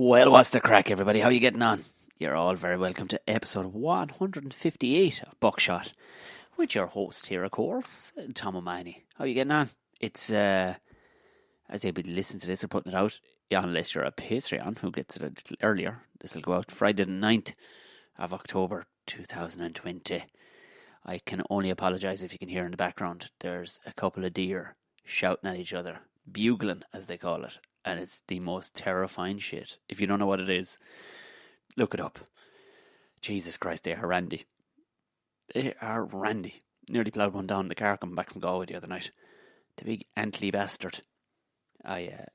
Well, what's the crack, everybody? How you getting on? You're all very welcome to episode 158 of Buckshot, with your host here, of course, Tom O'Mahony. How you getting on? It's, as you'll be listening to this or putting it out, unless you're a Patreon who gets it a little earlier, this will go out Friday the 9th of October 2020. I can only apologise if you can hear in the background. There's a couple of deer shouting at each other, bugling as they call it, and it's the most terrifying shit. If you don't know what it is, look it up. Jesus Christ, they are randy. They are randy. Nearly ploughed one down in the car coming back from Galway the other night. The big antly bastard.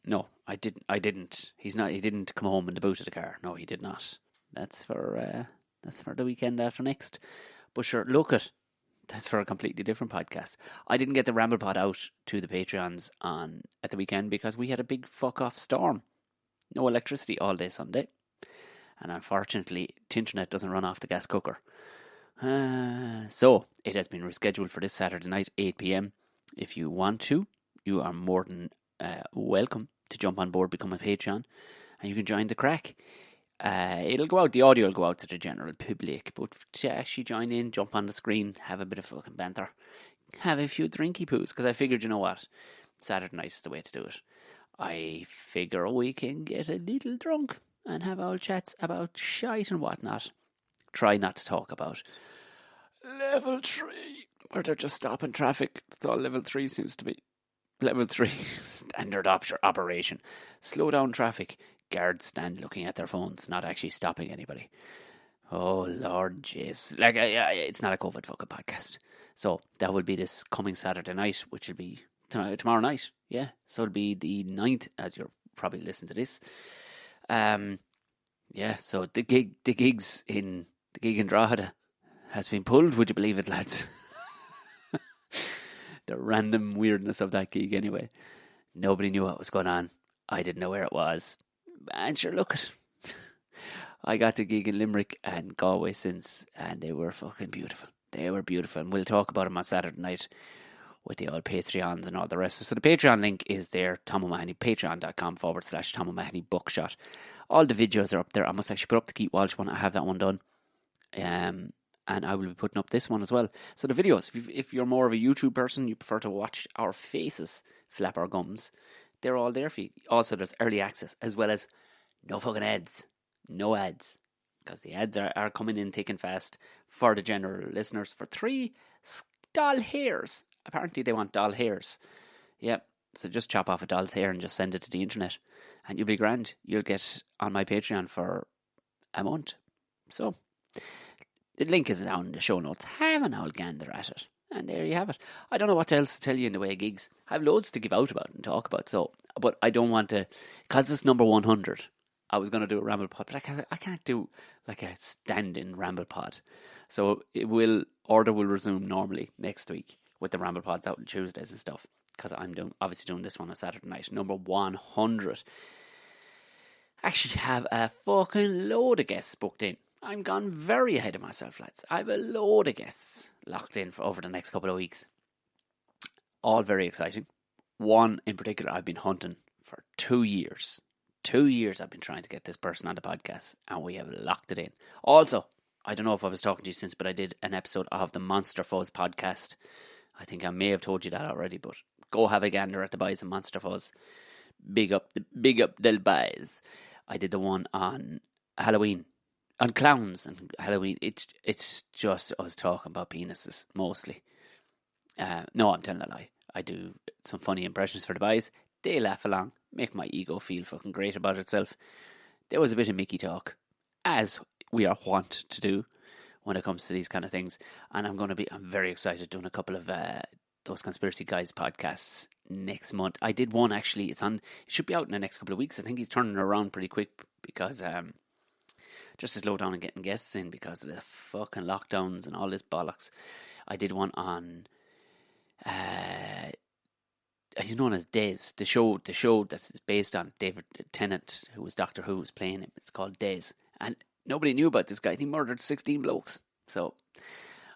No, I didn't. He didn't come home in the boot of the car. No, he did not. That's for the weekend after next. But sure, look it. That's for a completely different podcast. I didn't get the Ramble Pod out to the Patreons at the weekend because we had a big fuck off storm. No electricity all day Sunday. And unfortunately, the internet doesn't run off the gas cooker. So it has been rescheduled for this Saturday night, 8 p.m. If you want to, you are more than welcome to jump on board, become a Patreon, and you can join the crack. It'll go out, the audio will go out to the general public, but to actually join in, jump on the screen, have a bit of fucking banter, have a few drinky poos, because I figured, you know what, Saturday night is the way to do it. I figure we can get a little drunk and have old chats about shite and whatnot. Try not to talk about level 3, where they're just stopping traffic. That's all level 3 seems to be. Level 3, standard operation. Slow down traffic. Guards stand looking at their phones, not actually stopping anybody. Oh, Lord jeez. It's not a COVID fucking podcast. So, that will be this coming Saturday night, which will be tomorrow night. Yeah, so it'll be the 9th, as you're probably listening to this. Yeah, so the gig in Drogheda has been pulled, would you believe it, lads? The random weirdness of that gig anyway. Nobody knew what was going on. I didn't know where it was. And sure, look it. I got the gig in Limerick and Galway since, and they were fucking beautiful. They were beautiful, and we'll talk about them on Saturday night with the old Patreons and all the rest. So the Patreon link is there, Tom O'Mahony, patreon.com/Tom O'Mahony Buckshot. All the videos are up there. I must actually put up the Keith Walsh one. I have that one done. And I will be putting up this one as well. So the videos, if you're more of a YouTube person, you prefer to watch our faces flap our gums, they're all there for you. Also, there's early access, as well as no fucking ads. No ads. Because the ads are coming in thick and fast for the general listeners for 3 doll hairs. Apparently they want doll hairs. Yep. So just chop off a doll's hair and just send it to the internet. And you'll be grand. You'll get on my Patreon for a month. So, the link is down in the show notes. Have an old gander at it. And there you have it. I don't know what else to tell you in the way of gigs. I have loads to give out about and talk about. So, but I don't want to, because it's number 100. I was going to do a Ramble Pod, but I can't do like a stand-in Ramble Pod. So order will resume normally next week with the Ramble Pods out on Tuesdays and stuff. Because I'm obviously doing this one on Saturday night. Number 100. Actually have a fucking load of guests booked in. I'm gone very ahead of myself, lads. I have a load of guests locked in for over the next couple of weeks. All very exciting. One in particular I've been hunting for 2 years. 2 years I've been trying to get this person on the podcast, and we have locked it in. Also, I don't know if I was talking to you since, but I did an episode of the Monster Fuzz podcast. I think I may have told you that already, but go have a gander at the boys and Monster Fuzz. Big up the boys. I did the one on Halloween. On clowns and Halloween, it's just us talking about penises, mostly. No, I'm telling a lie. I do some funny impressions for the boys. They laugh along, make my ego feel fucking great about itself. There was a bit of Mickey talk, as we are wont to do when it comes to these kind of things. And I'm very excited doing a couple of those Conspiracy Guys podcasts next month. I did one actually. It should be out in the next couple of weeks. I think he's turning around pretty quick because just to slow down and getting guests in because of the fucking lockdowns and all this bollocks. I did one on he's known as Des. The show that's based on David Tennant, who was Doctor Who, was playing him. It's called Des. And nobody knew about this guy. He murdered 16 blokes. So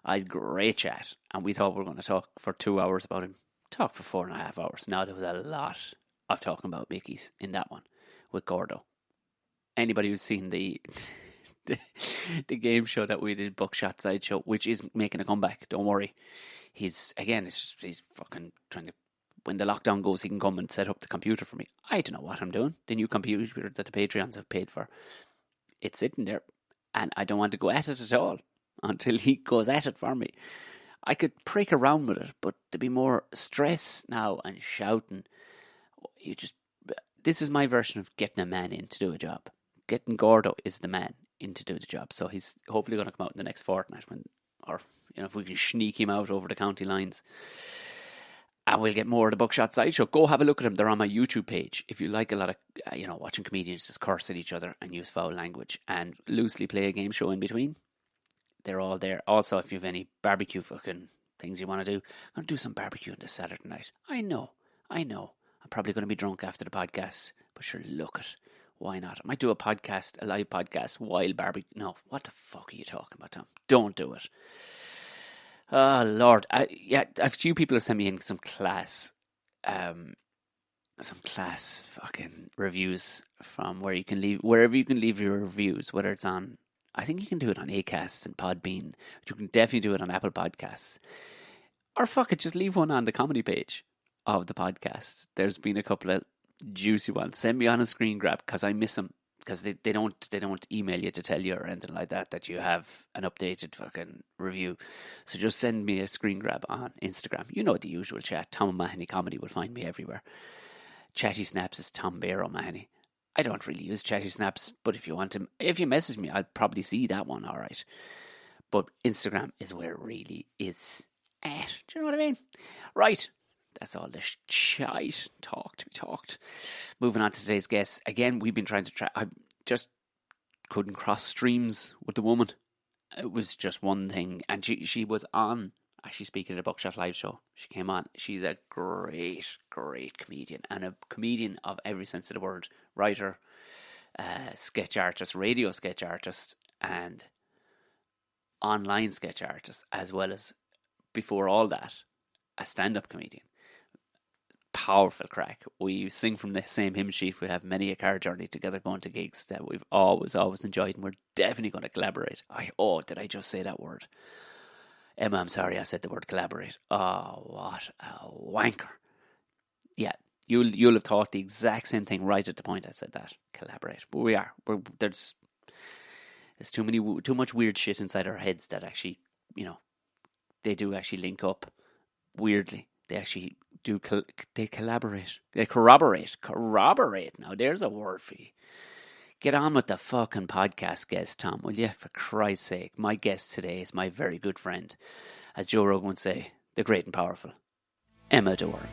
I had great chat. And we thought we were going to talk for 2 hours about him. Talk for 4.5 hours. Now there was a lot of talking about Mickey's in that one with Gordo. anybody who's seen the, the game show that we did, Buckshot Sideshow, which is making a comeback. Don't worry. He's fucking trying to. When the lockdown goes, he can come and set up the computer for me. I don't know what I'm doing. The new computer that the Patreons have paid for, it's sitting there, and I don't want to go at it at all until he goes at it for me. I could prick around with it, but there'd be more stress now and shouting. This is my version of getting a man in to do a job. Getting Gordo is the man in to do the job. So he's hopefully going to come out in the next fortnight, if we can sneak him out over the county lines. And we'll get more of the Buckshot Sideshow. Go have a look at them. They're on my YouTube page. If you like a lot of, watching comedians just curse at each other and use foul language and loosely play a game show in between, they're all there. Also, if you have any barbecue fucking things you want to do, I'm going to do some barbecuing this Saturday night. I know. I'm probably going to be drunk after the podcast, but sure, look it. Why not? I might do a live podcast while barbecue. No, what the fuck are you talking about, Tom? Don't do it. Oh, Lord. A few people have sent me in some class fucking reviews from wherever you can leave your reviews, whether it's on, I think you can do it on Acast and Podbean, but you can definitely do it on Apple Podcasts. Or fuck it, just leave one on the comedy page of the podcast. There's been a couple of juicy ones. Send me on a screen grab because I miss them. Because they don't email you to tell you or anything like that you have an updated fucking review. So just send me a screen grab on Instagram. You know the usual chat. Tom O'Mahony Comedy will find me everywhere. Chatty Snaps is Tom Bear O'Mahony. I don't really use Chatty Snaps, but if you message me, I'll probably see that one, all right. But Instagram is where it really is at. Do you know what I mean? Right. That's all the shite talked. Moving on to today's guest. Again, we've been trying to try. I just couldn't cross streams with the woman. It was just one thing. And she was on, actually speaking at a Buckshot Live show. She came on. She's a great comedian. And a comedian of every sense of the word. Writer, sketch artist, radio sketch artist, and online sketch artist. As well as, before all that, a stand-up comedian. Powerful crack. We sing from the same hymn sheet. We have many a car journey together going to gigs that we've always enjoyed, and we're definitely going to collaborate. Did I just say that word? Emma, I'm sorry I said the word collaborate. Oh, what a wanker. Yeah, you'll have thought the exact same thing right at the point I said that. Collaborate. But we are. There's too much weird shit inside our heads that actually, they do actually link up weirdly. They actually do. They collaborate. They corroborate. Now, there's a word for you. Get on with the fucking podcast guest, Tom, will you? For Christ's sake. My guest today is my very good friend. As Joe Rogan would say, the great and powerful Emma Doran.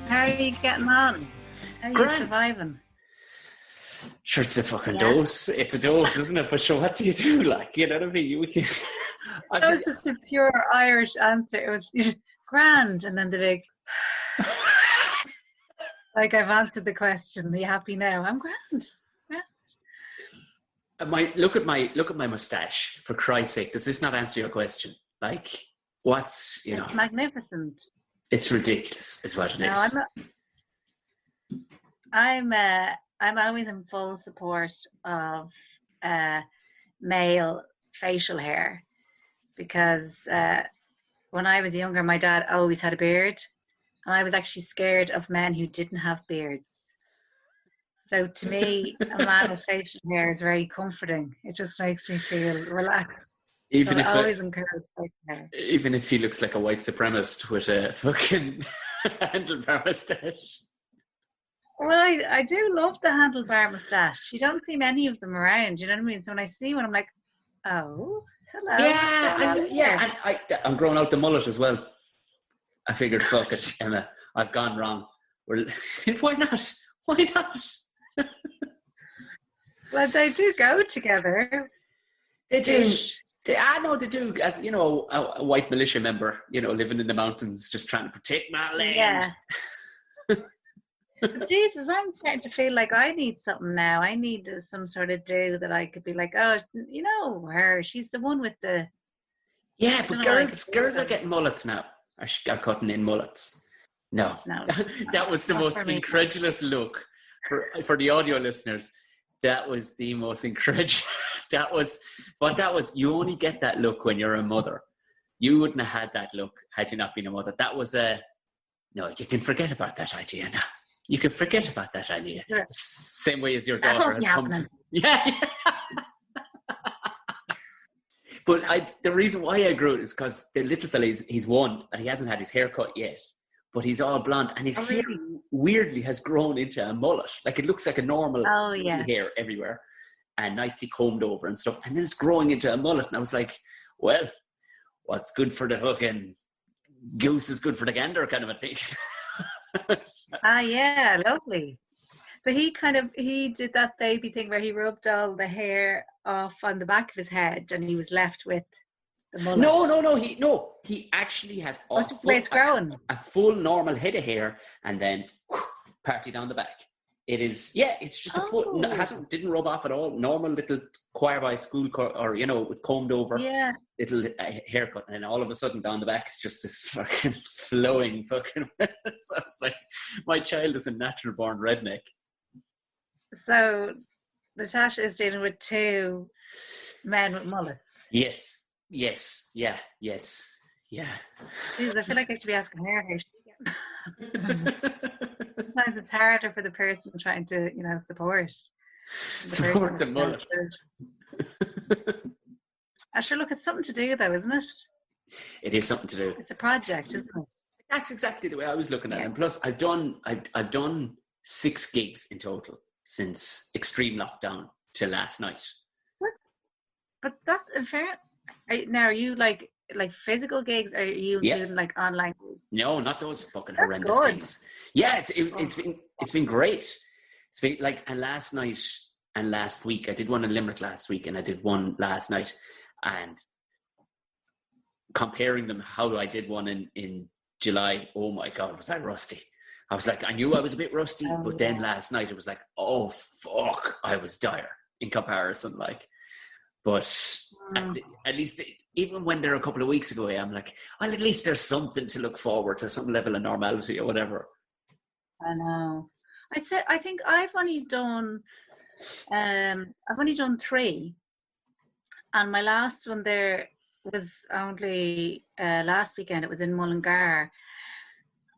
How are you getting on? How are you surviving? Sure, it's a fucking dose. It's a dose, isn't it? But sure, what do you do? Like, you know what I mean? That was just a pure Irish answer. It was grand, and then the big. Like, I've answered the question. Are you happy now? I'm grand. Look at my mustache. For Christ's sake, does this not answer your question? Like, what's It's magnificent. It's ridiculous, is what it is. I'm always in full support of male facial hair because when I was younger, my dad always had a beard, and I was actually scared of men who didn't have beards. So to me, a man with facial hair is very comforting. It just makes me feel relaxed. Even if I always encourage facial hair. Even if he looks like a white supremacist with a fucking handlebar mustache. Well, I do love the handlebar moustache. You don't see many of them around, you know what I mean? So when I see one, I'm like, oh, hello. Yeah, I'm growing out the mullet as well. I figured, fuck it, Emma, I've gone wrong. Why not? Well, they do go together. They do. I know they do. As you know, a white militia member, living in the mountains, just trying to protect my land. Yeah. Jesus, I'm starting to feel like I need something now. I need some sort of do that I could be like, oh, her. She's the one with the Yeah, I don't but know what I could do with girls are them. getting mullets now. Are cutting in mullets. No, No, that no, was the not for most me. incredulous look for the audio listeners. That was the most incredulous. That was, but that was. You only get that look when you're a mother. You wouldn't have had that look had you not been a mother. That was a no. You can forget about that idea now. You can forget about that idea. Sure. Same way as your That daughter won't be has come to. happening. Yeah. But the reason why I grew it is because the little fella, he's one, and he hasn't had his hair cut yet. But he's all blonde, and his Oh, hair really? weirdly has grown into a mullet. Like, it looks like a normal Oh, yeah. hair everywhere and nicely combed over and stuff. And then it's growing into a mullet. And I was like, well, what's good for the fucking goose is good for the gander kind of a thing. Ah, yeah, lovely. So he did that baby thing where he rubbed all the hair off on the back of his head, and he was left with the mullet. No. He actually has That's just the way it's growing. a full normal head of hair and then party down the back. It is, yeah, it's just a full, didn't rub off at all. Normal little choir by school, or, with combed over little haircut. And then all of a sudden down the back, it's just this fucking flowing fucking. So it's like, my child is a natural born redneck. So Natasha is dealing with two men with mullets. Yes. Yeah. Jesus, I feel like I should be asking her how she gets. Sometimes it's harder for the person trying to, support the mullets. I sure, look, it's something to do though, isn't it? It is something to do. It's a project, isn't it? That's exactly the way I was looking at it. And plus, I've done 6 gigs in total since extreme lockdown till last night. What? But that's fair. Now, are you like physical gigs, or are you including like online gigs? No, not those fucking that's horrendous good. things. Yeah, it's been great. It's been like, and last night and last week, I did one in Limerick last week, and I did one last night, and comparing them, how I did one in July, oh my God, was I rusty. I was like, I knew I was a bit rusty, but then last night it was like, oh fuck, I was dire in comparison, like. But at least, even when they're a couple of weeks ago, I'm like, well, at least there's something to look forward to, some level of normality or whatever. I know. I think I've only done 3, and my last one there was only last weekend. It was in Mullingar,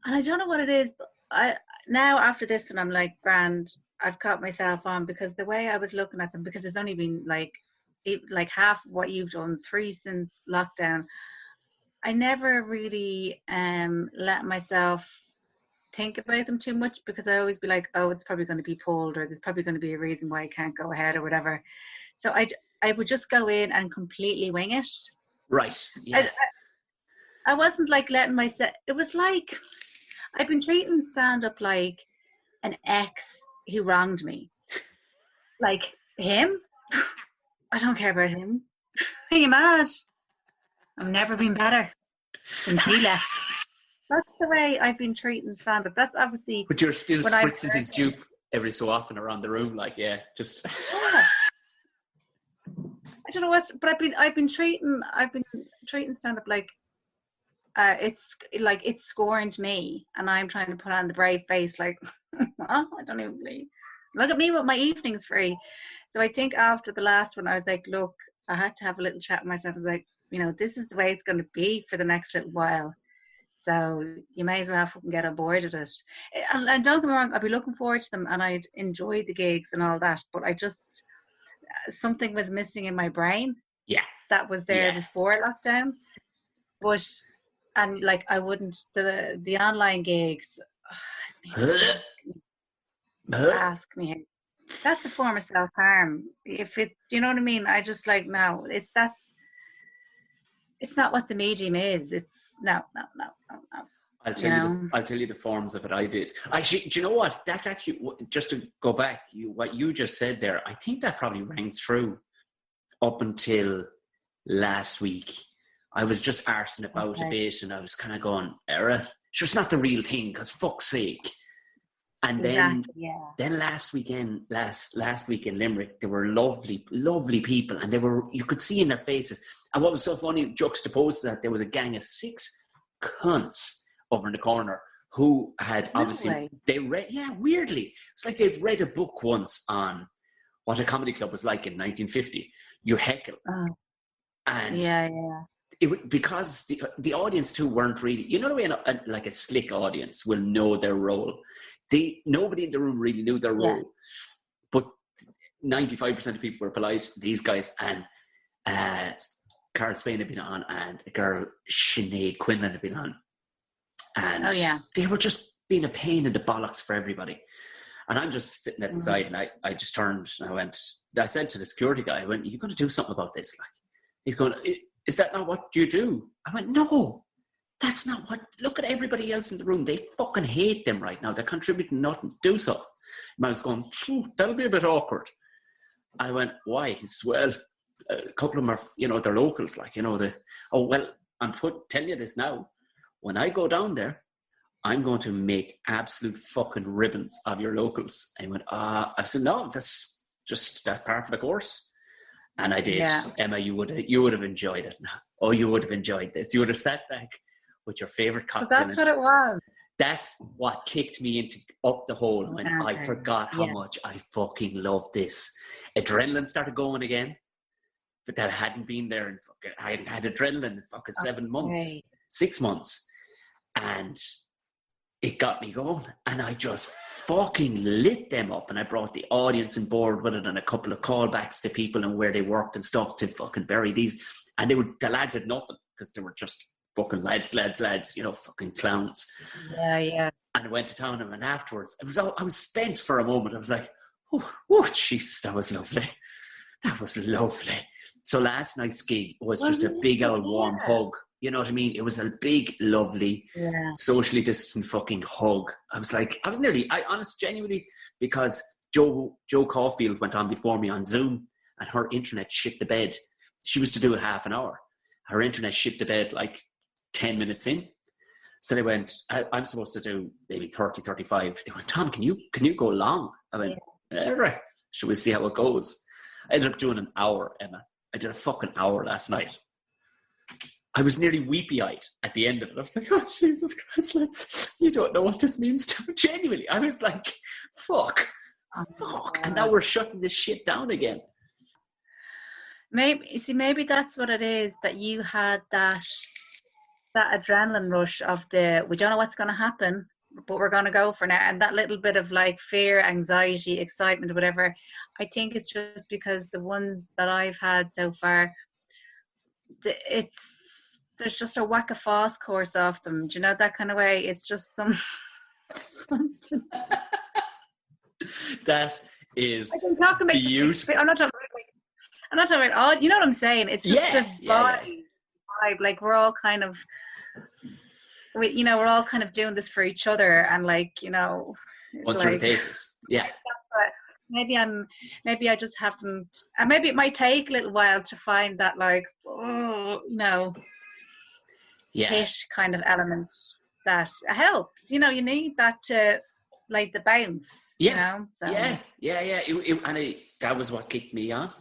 and I don't know what it is, but now after this one, I'm like, grand. I've caught myself on, because the way I was looking at them, because it's only been like half of what you've done, 3 since lockdown. I never really let myself think about them too much, because I always be like, oh, it's probably going to be pulled, or there's probably going to be a reason why I can't go ahead or whatever. So I would just go in and completely wing it. Right. Yeah. I wasn't like letting myself. It was like I've been treating stand-up like an ex who wronged me. Like him. I don't care about him. Are you mad? I've never been better since he left. That's the way I've been treating stand-up. That's obviously. But you're still spritzing his jupe every so often around the room, like, just. Yeah. I don't know what's, but I've been treating stand-up like it's scorned me, and I'm trying to put on the brave face, like, I don't even believe. Look at me with my evenings free. So I think after the last one, I was like, look, I had to have a little chat with myself. I was like, this is the way it's going to be for the next little while. So you may as well fucking get on board with it. And don't get me wrong, I'd be looking forward to them, and I'd enjoy the gigs and all that. But something was missing in my brain. Yeah. That was there before lockdown. And like, I wouldn't, the online gigs, ask me. That's a form of self-harm. If it, you know what I mean? I just like, no, it's not what the medium is. It's no. I'll tell you the forms of it I did. Actually, do you know what? That actually, just to go back, what you just said there, I think that probably rang through up until last week. I was just arsing about a bit, and I was kind of going, it's just not the real thing, because fuck's sake. And Exactly. Yeah. then last week in Limerick, there were lovely, lovely people, and you could see in their faces. And what was so funny, juxtaposed to that, there was a gang of 6 cunts over in the corner who had obviously, weirdly, it's like they'd read a book once on what a comedy club was like in 1950. You heckle. And because the audience too weren't really, you know the way like a slick audience will know their role. Nobody in the room really knew their role, but 95% of people were polite. These guys, and Carl Spain had been on, and a girl, Sinead Quinlan, had been on, and they were just being a pain in the bollocks for everybody. And I'm just sitting at the side, and I just turned and I said to the security guy, "Are you going to do something about this?" Like, he's going, "Is that not what you do?" I went, "No. That's not what, look at everybody else in the room. They fucking hate them right now. They're contributing nothing to do so." And I was going, that'll be a bit awkward. I went, "Why?" He says, "Well, a couple of them are, they're locals, like, I'm telling you this now. When I go down there, I'm going to make absolute fucking ribbons of your locals." And he went, I said, "No, that's part of the course." And I did. Yeah. Emma, you would have enjoyed it. Oh, you would have enjoyed this. You would have sat back with your favorite cocktail. So that's what it was. That's what kicked me up the hole when I forgot how much I fucking loved this. Adrenaline started going again, but that hadn't been there. I hadn't had adrenaline in fucking 7 months, 6 months. And it got me going. And I just fucking lit them up. And I brought the audience on board with it, and a couple of callbacks to people and where they worked and stuff to fucking bury these. And the lads had nothing, because they were just fucking lads, fucking clowns. Yeah. And I went to town, and afterwards, I was spent for a moment. I was like, oh, Jesus, that was lovely. That was lovely. So last night's gig was just a big old warm hug. You know what I mean? It was a big, lovely, socially distant fucking hug. I was genuinely, because Jo Caulfield went on before me on Zoom, and her internet shit the bed. She was to do it half an hour. Her internet shit the bed like 10 minutes in. So they went, I'm supposed to do maybe 30, 35. They went, "Tom, can you go long?" I went, all right, shall we see how it goes? I ended up doing an hour, Emma. I did a fucking hour last night. I was nearly weepy-eyed at the end of it. I was like, "Oh, Jesus Christ, you don't know what this means to me." Genuinely, I was like, fuck. And now we're shutting this shit down again. Maybe that's what it is, that you had that adrenaline rush of we don't know what's going to happen, but we're going to go for now. And that little bit of like fear, anxiety, excitement, whatever. I think it's just because the ones that I've had so far, there's just a whack of false course off them. Do you know, that kind of way? It's just something. That is beautiful. I'm not talking about odd. You know what I'm saying? It's just the vibe. Like, we're all kind of, we're all kind of doing this for each other, and like, once through the paces. Yeah. Maybe I just haven't, and maybe it might take a little while to find that, like, hit kind of element that helps. You need that to, like, the bounce. Yeah. So. And that was what kicked me on.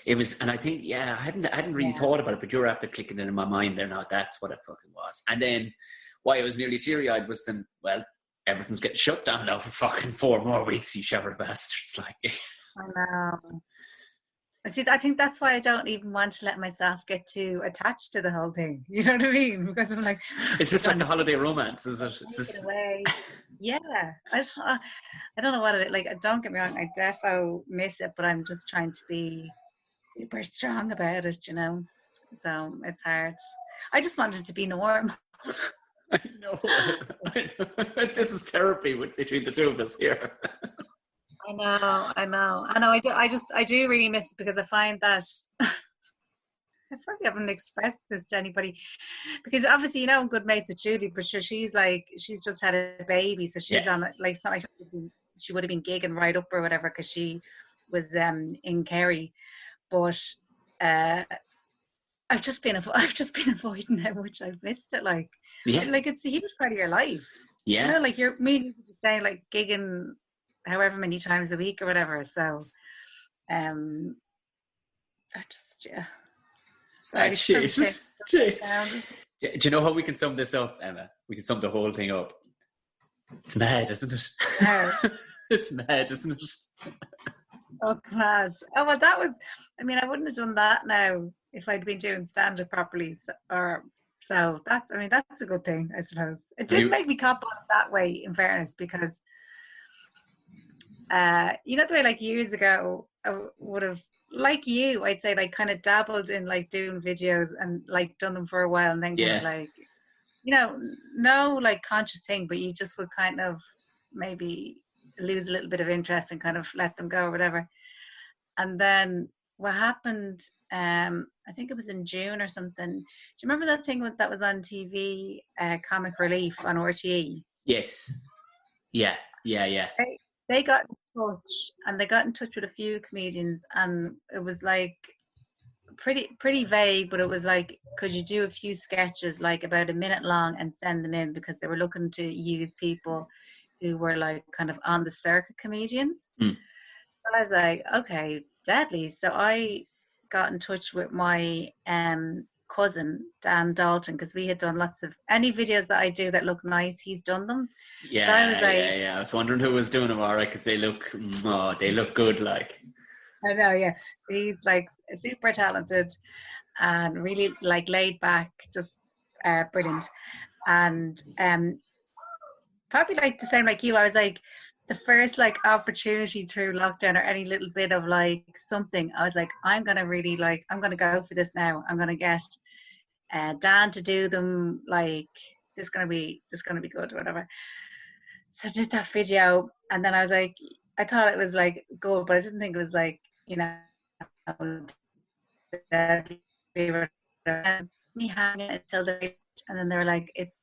It was, and I think, I hadn't really thought about it, but you're after clicking it in my mind there now. That's what it fucking was. And then why I was nearly teary-eyed was then, well, everything's getting shut down now for fucking 4 more weeks, you shower bastards. Like, I know. See, I think that's why I don't even want to let myself get too attached to the whole thing. You know what I mean? Because I'm like, it's just like a holiday romance, is it? Away. Yeah, I don't know what it is. Like, don't get me wrong, I defo miss it, but I'm just trying to be super strong about it, so it's hard. I just wanted to be normal. I know. This is therapy between the two of us here. I know. I do really miss it, because I find that I probably haven't expressed this to anybody, because obviously, I'm good mates with Julie, but she's just had a baby, so she's on it, like, so she would have been gigging right up or whatever, because she was in Kerry, but I've just been avoiding how much I've missed it, like it's a huge part of your life. Yeah, like you're meeting saying like gigging however many times a week or whatever. So, I just sorry, some tips Jesus. Jeez. down. Do you know how we can sum this up, Emma? We can sum the whole thing up. It's mad, isn't it? How? It's mad, isn't it? Oh, God. Oh, well, that was, I mean, I wouldn't have done that now if I'd been doing stand-up properly. So that's, I mean, that's a good thing, I suppose. It did make me cop on that way, in fairness, because, you know, the way like years ago, I would have, like you, I'd say like kind of dabbled in like doing videos and like done them for a while and then kind of like, you know, no like conscious thing, but you just would kind of maybe lose a little bit of interest and kind of let them go or whatever. And then what happened, I think it was in June or something. Do you remember that thing that was on TV, Comic Relief on RTE? Yes. Yeah. They got in touch, and they got in touch with a few comedians, and it was like pretty vague, but it was like, could you do a few sketches like about a minute long and send them in, because they were looking to use people who were like kind of on the circuit comedians. So I was like, okay, deadly. So I got in touch with my cousin Dan Dalton, because we had done lots of any videos that I do that look nice, he's done them. Yeah, so I was like, I was wondering who was doing them all right, because they look good, like. I know, yeah. He's like super talented and really like laid back, just brilliant. And probably like the same like you. I was like, the first like opportunity through lockdown or any little bit of like something, I was like, I'm gonna go for this now. I'm gonna get Dan to do them. Like this is gonna be good, whatever. So I did that video, and then I was like, I thought it was like good, but I didn't think it was like, you know, me hanging until the, and then they were like, it's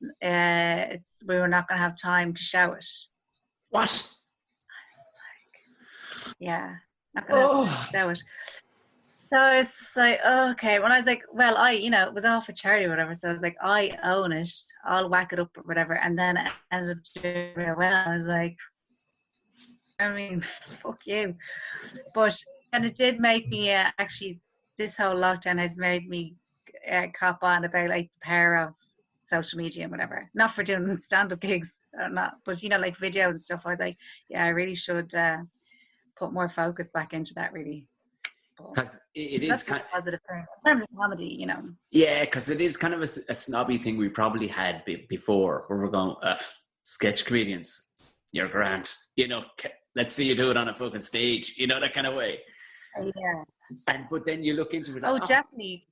we were not gonna have time to show it. What? Yeah, not gonna have to show it. So it's like, okay. When I was like, well, it was off with Charlie or whatever. So I was like, I own it. I'll whack it up or whatever. And then it ended up doing real well. I was like, I mean, fuck you. And it did make me actually, this whole lockdown has made me cop on about like the power of social media and whatever. Not for doing stand-up gigs, but like video and stuff. I was like, yeah, I really should put more focus back into that, really. Because it is kind of positive thing in terms of comedy, Yeah, because it is kind of a snobby thing we probably had before, where we're going, sketch comedians, you're grand, let's see you do it on a fucking stage, that kind of way. Yeah. But then you look into it. Oh, definitely.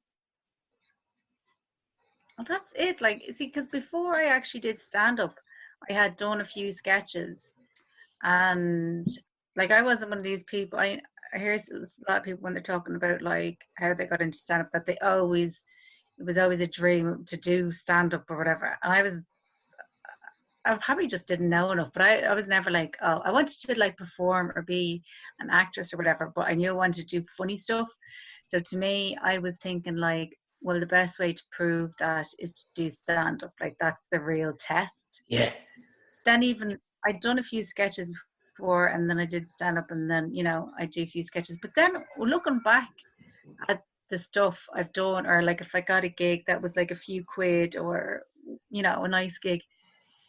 Well, that's it. Like, see, because before I actually did stand up, I had done a few sketches, and like I wasn't one of these people. I hear a lot of people when they're talking about like how they got into stand up, that it was always a dream to do stand up or whatever. And I probably just didn't know enough, but I was never like, oh, I wanted to like perform or be an actress or whatever, but I knew I wanted to do funny stuff. So to me, I was thinking like, well, the best way to prove that is to do stand up. Like that's the real test. Yeah. Then even I'd done a few sketches before, and then I did stand up, and then I do a few sketches. But then looking back at the stuff I've done, or like if I got a gig that was like a few quid or a nice gig,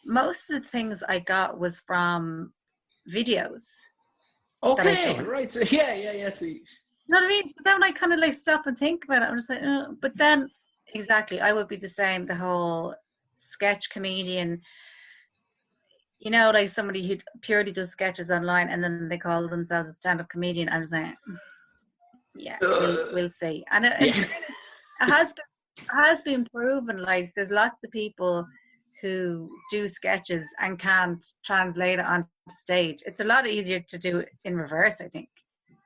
most of the things I got was from videos. Okay, right. So yeah. See, you know what I mean? But then I kind of like stop and think about it. I'm just like, but then exactly, I would be the same. The whole sketch comedian. Like somebody who purely does sketches online and then they call themselves a stand-up comedian. I was like, yeah, we'll see. And it has been proven. Like, there's lots of people who do sketches and can't translate it on stage. It's a lot easier to do it in reverse, I think.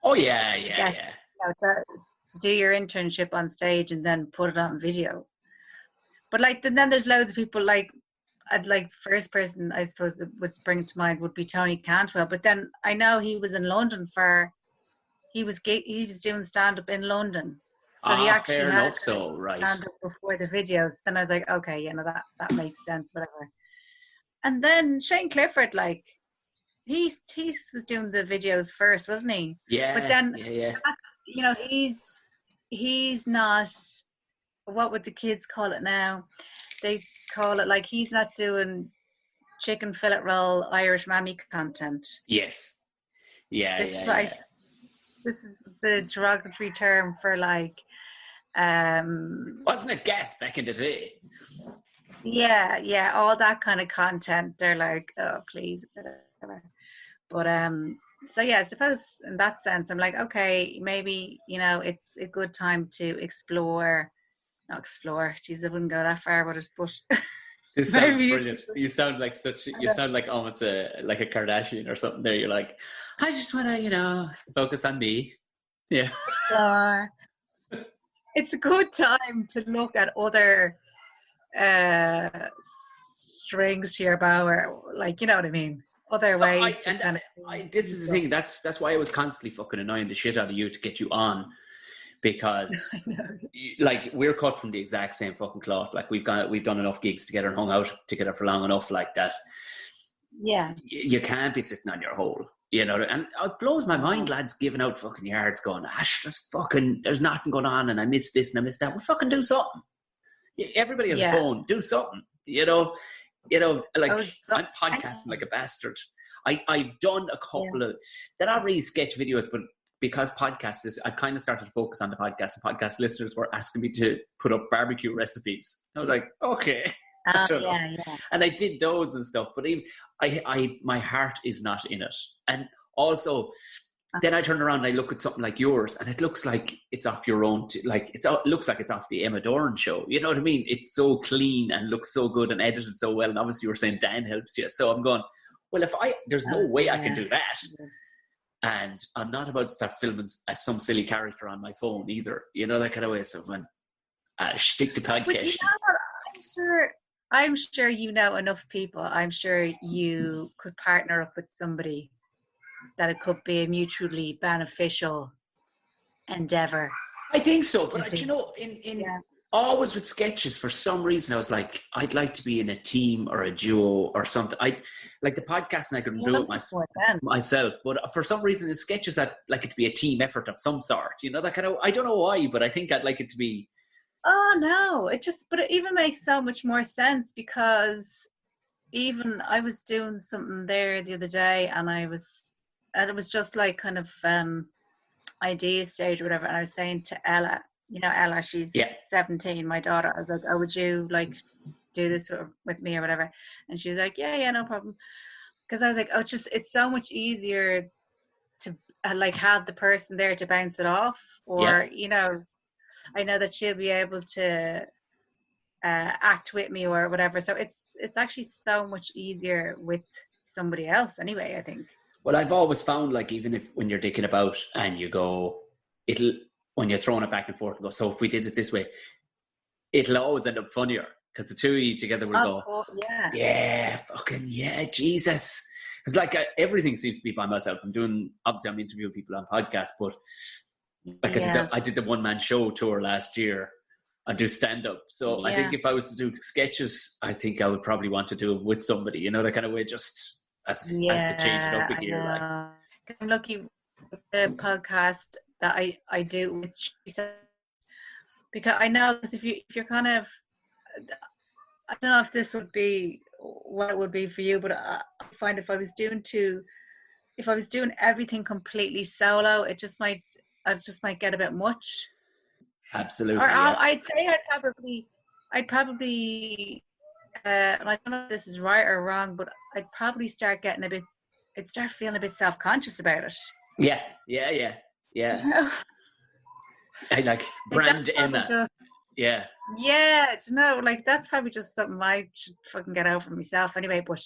Oh yeah. To do your internship on stage and then put it on video. But like, then there's loads of people like. I'd like first person I suppose that would spring to mind would be Tony Cantwell, but then I know he was in London he was doing stand up in London, so he actually fair had enough. So right, stand up before the videos. Then I was like, okay, that makes sense, whatever. And then Shane Clifford, like he was doing the videos first, wasn't he? But Yeah, then, yeah. you know, he's not. What would the kids call it now? They call it like he's not doing chicken fillet roll Irish mammy content. Yes. Yeah, This is yeah, what yeah. this is the derogatory term for like Wasn't it gas back in the day? yeah, all that kind of content. They're like, oh please, whatever. But so yeah, I suppose in that sense I'm like, okay, maybe, you know, it's a good time to explore, not explore, geez, I wouldn't go that far, but This sounds maybe brilliant. You sound like almost like a Kardashian or something there. You're like, I just want to, focus on me. Yeah. explore. It's a good time to look at other strings to your bow, or like, you know what I mean, other ways to kind of this is the thing. That's why I was constantly fucking annoying the shit out of you to get you on, because I know. like we're cut from the exact same fucking cloth. Like we've done enough gigs together and hung out together for long enough like that. Yeah, You can't be sitting on your hole, and it blows my mind, lads giving out fucking yards going, there's nothing going on and I miss this and I miss that. Well, fucking do something. Everybody has a phone. Do something, like I'm podcasting like a bastard. I've done a couple of, they're not really sketch videos, but because I've kind of started to focus on the podcast, and podcast listeners were asking me to put up barbecue recipes. I was like, okay. yeah. And I did those and stuff, but even my heart is not in it. And also, then I turn around and I look at something like yours, and it looks like it's off your own. It looks like it's off the Emma Doran show. You know what I mean? It's so clean and looks so good and edited so well. And obviously, you were saying Dan helps you, so I'm going, well, there's no way I can do that. And I'm not about to start filming some silly character on my phone either. That kind of way. So when stick to podcast. But I'm sure you know enough people. I'm sure you could partner up with somebody that it could be a mutually beneficial endeavor. I think so, but always with sketches, for some reason I was like, I'd like to be in a team or a duo or something. I like the podcast and I could do it myself, but for some reason in sketches I'd like it to be a team effort of some sort. That kind of, I don't know why, but I think I'd like it to be. Oh no, but it even makes so much more sense, because even I was doing something there the other day, and it was just like kind of idea stage or whatever, and I was saying to Ella, Ella, she's 17, my daughter, I was like, oh, would you like do this with me or whatever? And she was like, yeah, no problem. Because I was like, oh, it's so much easier to like have the person there to bounce it off, or I know that she'll be able to act with me or whatever. So it's actually so much easier with somebody else anyway, I think. Well, I've always found, like, even if when you're dicking about and you go, when you're throwing it back and forth and go, so if we did it this way, it'll always end up funnier, because the two of you together will Jesus. It's like everything seems to be by myself. I'm interviewing people on podcasts, but like I did the one-man show tour last year. I do stand-up. So I think if I was to do sketches, I think I would probably want to do it with somebody, that kind of way, just as to change it up a gear. Like. I'm lucky with the podcast that I do with Teresa, because I know if you're kind of, I don't know if this would be what it would be for you, but I find if I was doing everything completely solo, I just might get a bit much. Absolutely. Or I'd say I'd probably and I don't know if this is right or wrong, but I'd probably start feeling a bit self-conscious about it. Yeah. I like brand Emma. Yeah, like that's probably just something I should fucking get over myself anyway. But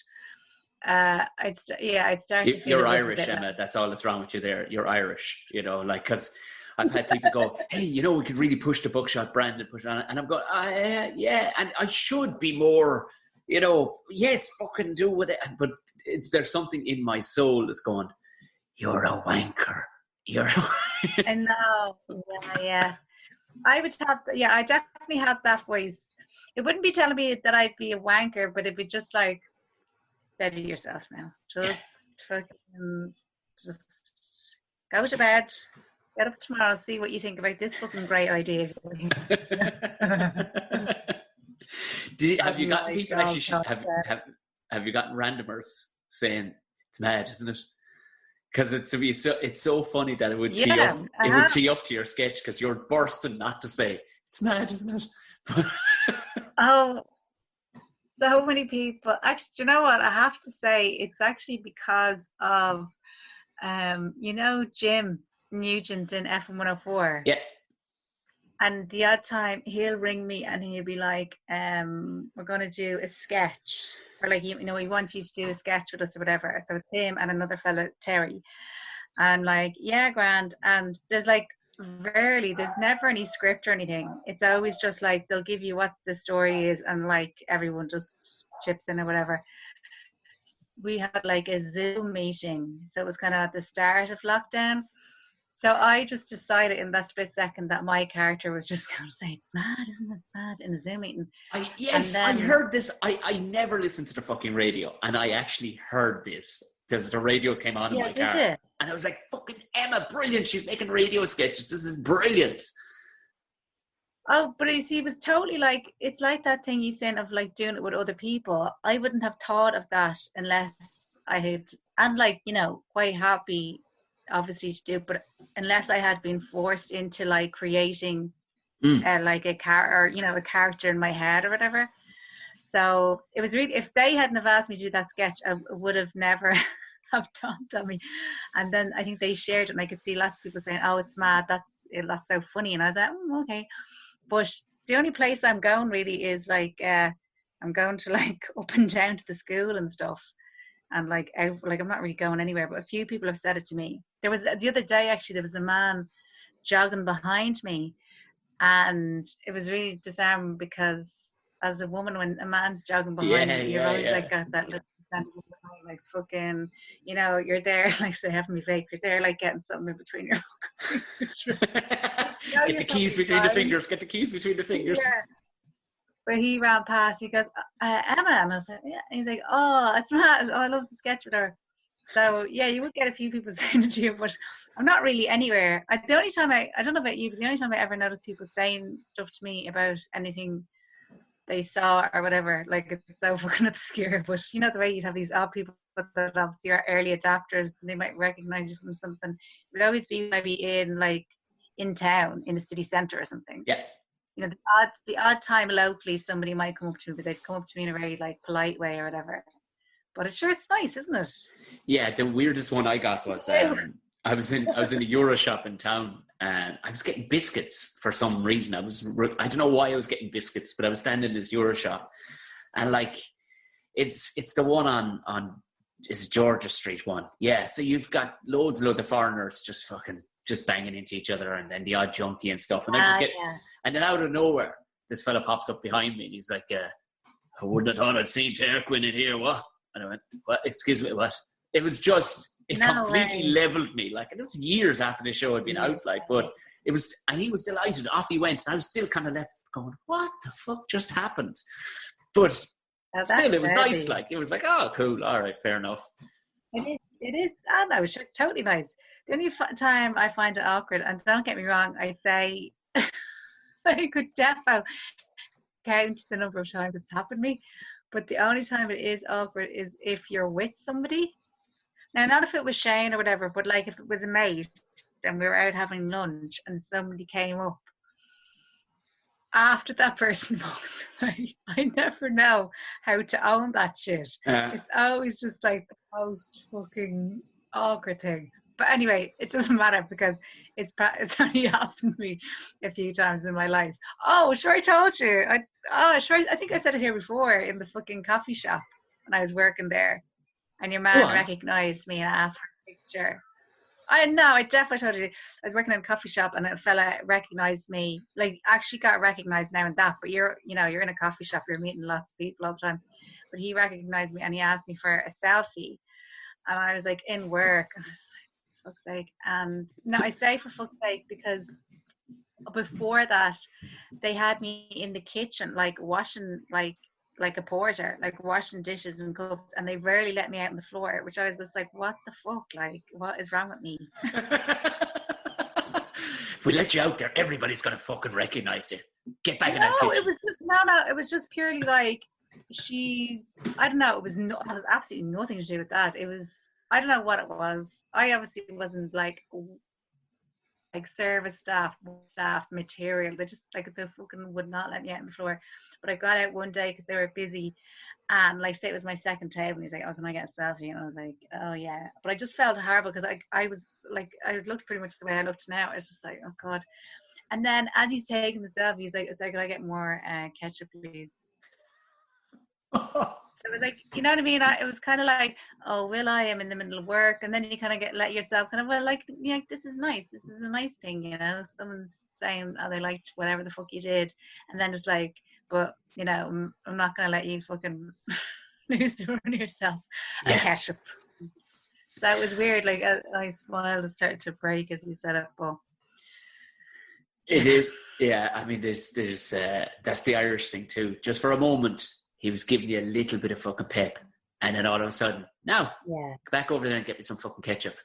I'd start to feel. You're Irish, Emma. That's all that's wrong with you there. You're Irish, like, because I've had people go, hey, we could really push the Buckshot brand and push it on it. And I'm going, and I should be more, yes, fucking do with it. But there's something in my soul that's going, you're a wanker. I know. Yeah. I definitely have that voice. It wouldn't be telling me that I'd be a wanker, but it'd be just like, steady yourself now. Just fucking just go to bed, get up tomorrow, see what you think about this fucking great idea. Have you I'm gotten like, people oh actually God. have you gotten randomers saying it's mad, isn't it? Because it's so funny that it would Yeah, I have. tee up to your sketch because you're bursting not to say it's mad, isn't it? Oh, so many people. Actually, do you know what? I have to say, it's actually because of, Jim Nugent in F104. Yeah. And the odd time he'll ring me and he'll be like, we're going to do a sketch. Or like, we want you to do a sketch with us or whatever. So it's him and another fella, Terry. And I'm like, yeah, grand. And there's never any script or anything. It's always just like, they'll give you what the story is and like everyone just chips in or whatever. We had like a Zoom meeting. So it was kind of at the start of lockdown. So I just decided in that split second that my character was just going to say, it's mad, isn't it? It's mad in the Zoom meeting. I heard this. I never listened to the fucking radio, and I actually heard this. The radio came on in my car, and I was like, fucking Emma, brilliant. She's making radio sketches. This is brilliant. Oh, but you see, it was totally like, it's like that thing you saying of like doing it with other people. I wouldn't have thought of that unless I had, and like, quite happy obviously to do, but unless I had been forced into like creating like a character in my head or whatever. So it was really, if they hadn't have asked me to do that sketch, I would have never have dawned on me. And then I think they shared it and I could see lots of people saying, oh, it's mad, that's so funny. And I was like, okay. But the only place I'm going really is like I'm going to like up and down to the school and stuff. And like I'm not really going anywhere, but a few people have said it to me. There was the other day actually, there was a man jogging behind me, and it was really disarming because as a woman, when a man's jogging behind you, you're always like got that little percentage of the mind, like fucking, you're there, like say having me fake, you're there like getting something in between your fingers. Get the keys between the fingers. Get the keys between the fingers. Yeah. But he ran past, he goes, Emma, and I was like, yeah. And he's like, oh, it's mad. Oh, I love the sketch with her. So yeah, you would get a few people saying it to you, but I'm not really anywhere. The only time I don't know about you, but the only time I ever noticed people saying stuff to me about anything they saw or whatever, like it's so fucking obscure. But the way you'd have these odd people that obviously are early adapters, and they might recognize you from something. It would always be maybe in town, in the city centre or something. Yeah. The odd time locally somebody might come up to me, but they'd come up to me in a very like polite way or whatever. But it's nice, isn't it? Yeah, the weirdest one I got was I was in a Euro shop in town, and I was getting biscuits for some reason. I don't know why I was getting biscuits, but I was standing in this Euro shop, and like it's the one on is Georgia Street one. Yeah, so you've got loads of foreigners just banging into each other, and then the odd junkie and stuff. And and then out of nowhere, this fella pops up behind me, and he's like, I wouldn't have thought I'd seen Terquin in here, what? And I went, what? Excuse me, what? It was just, it completely leveled me. Like, it was years after the show had been out, like, but it was, and he was delighted. Off he went, and I was still kind of left going, what the fuck just happened? But still, it was nice. Like, it was like, oh, cool, all right, fair enough. It is. I know, it's totally nice. The only time I find it awkward, and don't get me wrong, I'd say I could defo count the number of times it's happened to me, but the only time it is awkward is if you're with somebody. Now, not if it was Shane or whatever, but like if it was a mate and we were out having lunch and somebody came up after that person walks away, I never know how to own that shit. It's always just like the most fucking awkward thing. But anyway, it doesn't matter because it's only happened to me a few times in my life. Oh, sure, I told you. I think I said it here before in the fucking coffee shop when I was working there. And your man recognised me and asked for a picture. I definitely told you. I was working in a coffee shop and a fella recognised me. Like, actually got recognised now and that, but you're in a coffee shop, you're meeting lots of people all the time. But he recognised me and he asked me for a selfie. And I was like, in work. And I was like, fuck's sake. And no, I say for fuck's sake because before that they had me in the kitchen like washing like like a porter, like washing dishes and cups, and they rarely let me out on the floor, which I was just like, what the fuck? Like, what is wrong with me? If we let you out there, everybody's gonna fucking recognize you. Get back in that No, kitchen. it was just it was just purely like I don't know, it was absolutely nothing to do with that. It was, I don't know what it was. I obviously wasn't like service staff material. They just like they fucking would not let me out on the floor. But I got out one day because they were busy, and like say it was my second table, and he's like, "Oh, can I get a selfie?" And I was like, "Oh yeah." But I just felt horrible because I was like, I looked pretty much the way I looked now. I was just like, "Oh God." And then as he's taking the selfie, he's like, "So can I get more ketchup, please?" So it was like, you know what I mean? It was kind of like, oh, will I? I'm in the middle of work. And then you kind of let yourself kind of, well, like, yeah, this is nice. This is a nice thing, you know? Someone's saying, oh, they liked whatever the fuck you did. And then just like, but, you know, I'm not going to let you fucking lose the run of yourself and ketchup. That was weird. Like, I smiled and started to break as he said it. But it is, yeah. I mean, there's that's the Irish thing too. Just for a moment, he was giving you a little bit of fucking pep, and then all of a sudden, now, go back over there and get me some fucking ketchup,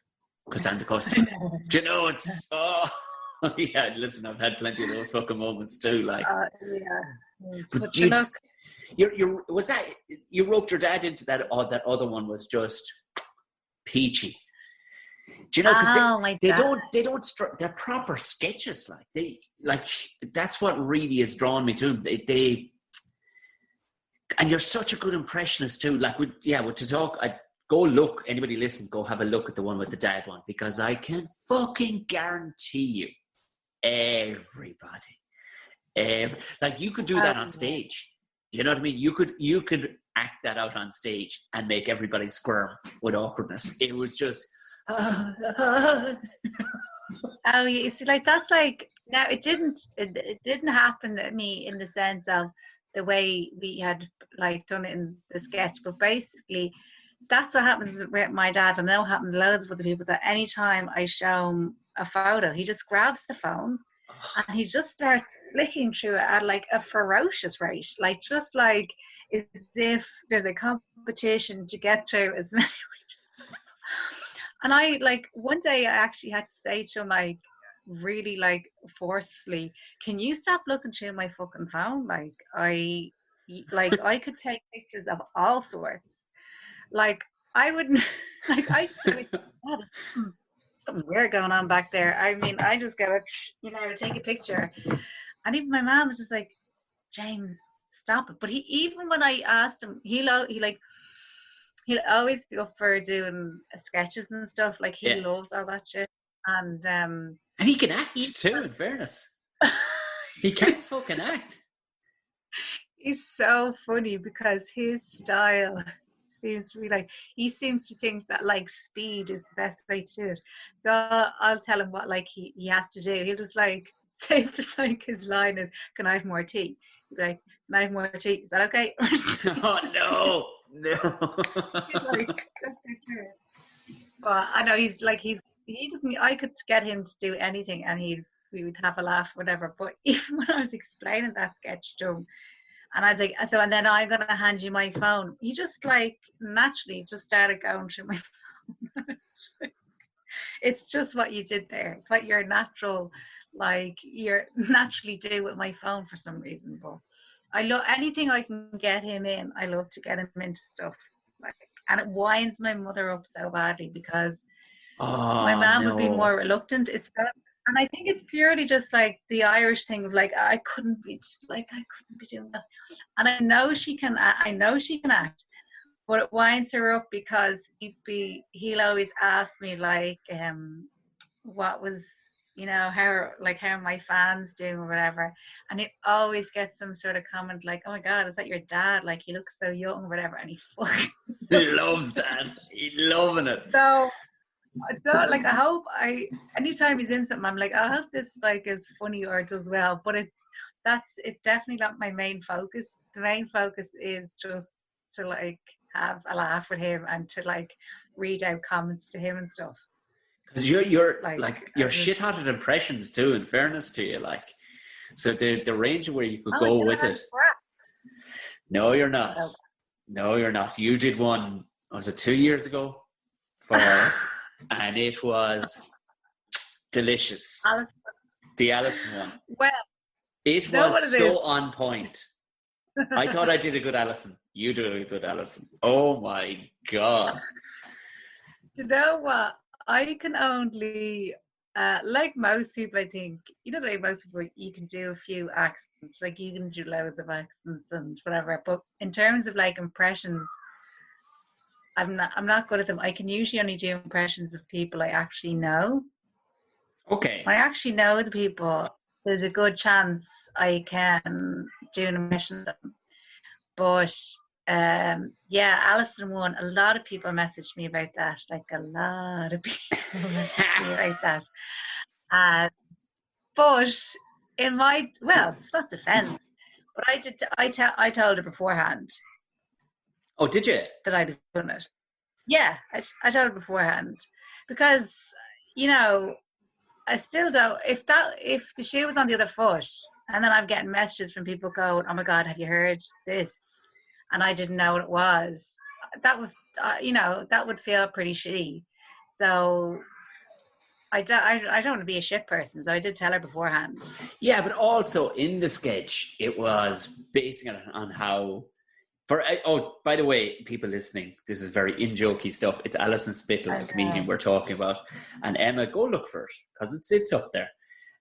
because I'm the customer. Do you know, it's, oh, yeah, listen, I've had plenty of those fucking moments too, like. But you was that, you roped your dad into that, or that other one was just peachy? Do you know, because they don't they're proper sketches, like that's what really has drawn me to them. They and you're such a good impressionist too. Like, to talk, anybody listen, go have a look at the one with the dad one, because I can fucking guarantee you, everybody, like you could do that on stage. You know what I mean? You could act that out on stage and make everybody squirm with awkwardness. It was just, oh, you see, like that's like, now it didn't happen to me in the sense of the way we had like done it in the sketch, but basically that's what happens with my dad, and I know it happens loads of other people, that anytime I show him a photo, he just grabs the phone and he just starts flicking through it at like a ferocious rate, like just like as if there's a competition to get through as many. And I, like, one day I actually had to say to him, like, really, like, forcefully, can you stop looking through my fucking phone? Like, I could take pictures of all sorts. Like, I wouldn't, like, I think, oh, there's something weird going on back there. I mean, I just gotta, take a picture. And even my mom was just like, James, stop it. But even when I asked him, he'll always be up for doing sketches and stuff. Like, he loves all that shit. And he can act too, in fairness. He can fucking act. He's so funny because his style seems to be like, he seems to think that like speed is the best way to do it. So I'll tell him what like he has to do. He'll just like say, it's like his line is, can I have more tea? He'll be like, can I have more tea? Is that okay? Oh no. He's like, let's go through it. But I know he doesn't, I could get him to do anything and we would have a laugh, whatever. But even when I was explaining that sketch to him, and I was like, so, and then I'm going to hand you my phone, he just like naturally just started going through my phone. It's just what you did there. It's what you're naturally do with my phone for some reason. But I love anything I can get him in. I love to get him into stuff, like, and it winds my mother up so badly because my mom would be more reluctant. And I think it's purely just like the Irish thing of like, I couldn't be doing that. And I know she can act, but it winds her up because he'll always ask me like, what was, how are my fans doing or whatever, and it always gets some sort of comment like, oh my God, is that your dad? Like, he looks so young or whatever, and he loves that. He's loving it. So I hope anytime he's in something, I'm like, I hope this like is funny or does well. But it's definitely not my main focus. The main focus is just to like have a laugh with him and to like read out comments to him and stuff. Because you're like you're shit-hotted impressions too, in fairness to you, like, so the range where you could go with it. No, you're not. So. No, you're not. You did one, was it 2 years ago? And it was delicious. The Alison one. Well, it was so on point. I thought I did a good Alison. You did a good Alison. Oh my God. You know what? I can only, like most people, I think, like most people, you can do a few accents, like you can do loads of accents and whatever. But in terms of like impressions, I'm not good at them. I can usually only do impressions of people I actually know. Okay. When I actually know the people, there's a good chance I can do an impression of them. But yeah, Alison one, a lot of people messaged me about that. Like a lot of people messaged me about that. But in my, well, it's not defense, but I told her beforehand. Oh, did you? That I was doing it. Yeah, I told her beforehand. Because, I still don't, if the shoe was on the other foot, and then I'm getting messages from people going, oh my God, have you heard this? And I didn't know what it was. That would, that would feel pretty shitty. So I don't want to be a shit person. So I did tell her beforehand. Yeah, but also in the sketch, it was basing it on how. By the way, people listening, this is very in-jokey stuff. It's Alison Spittle, the comedian we're talking about. And Emma, go look for it, because it's up there.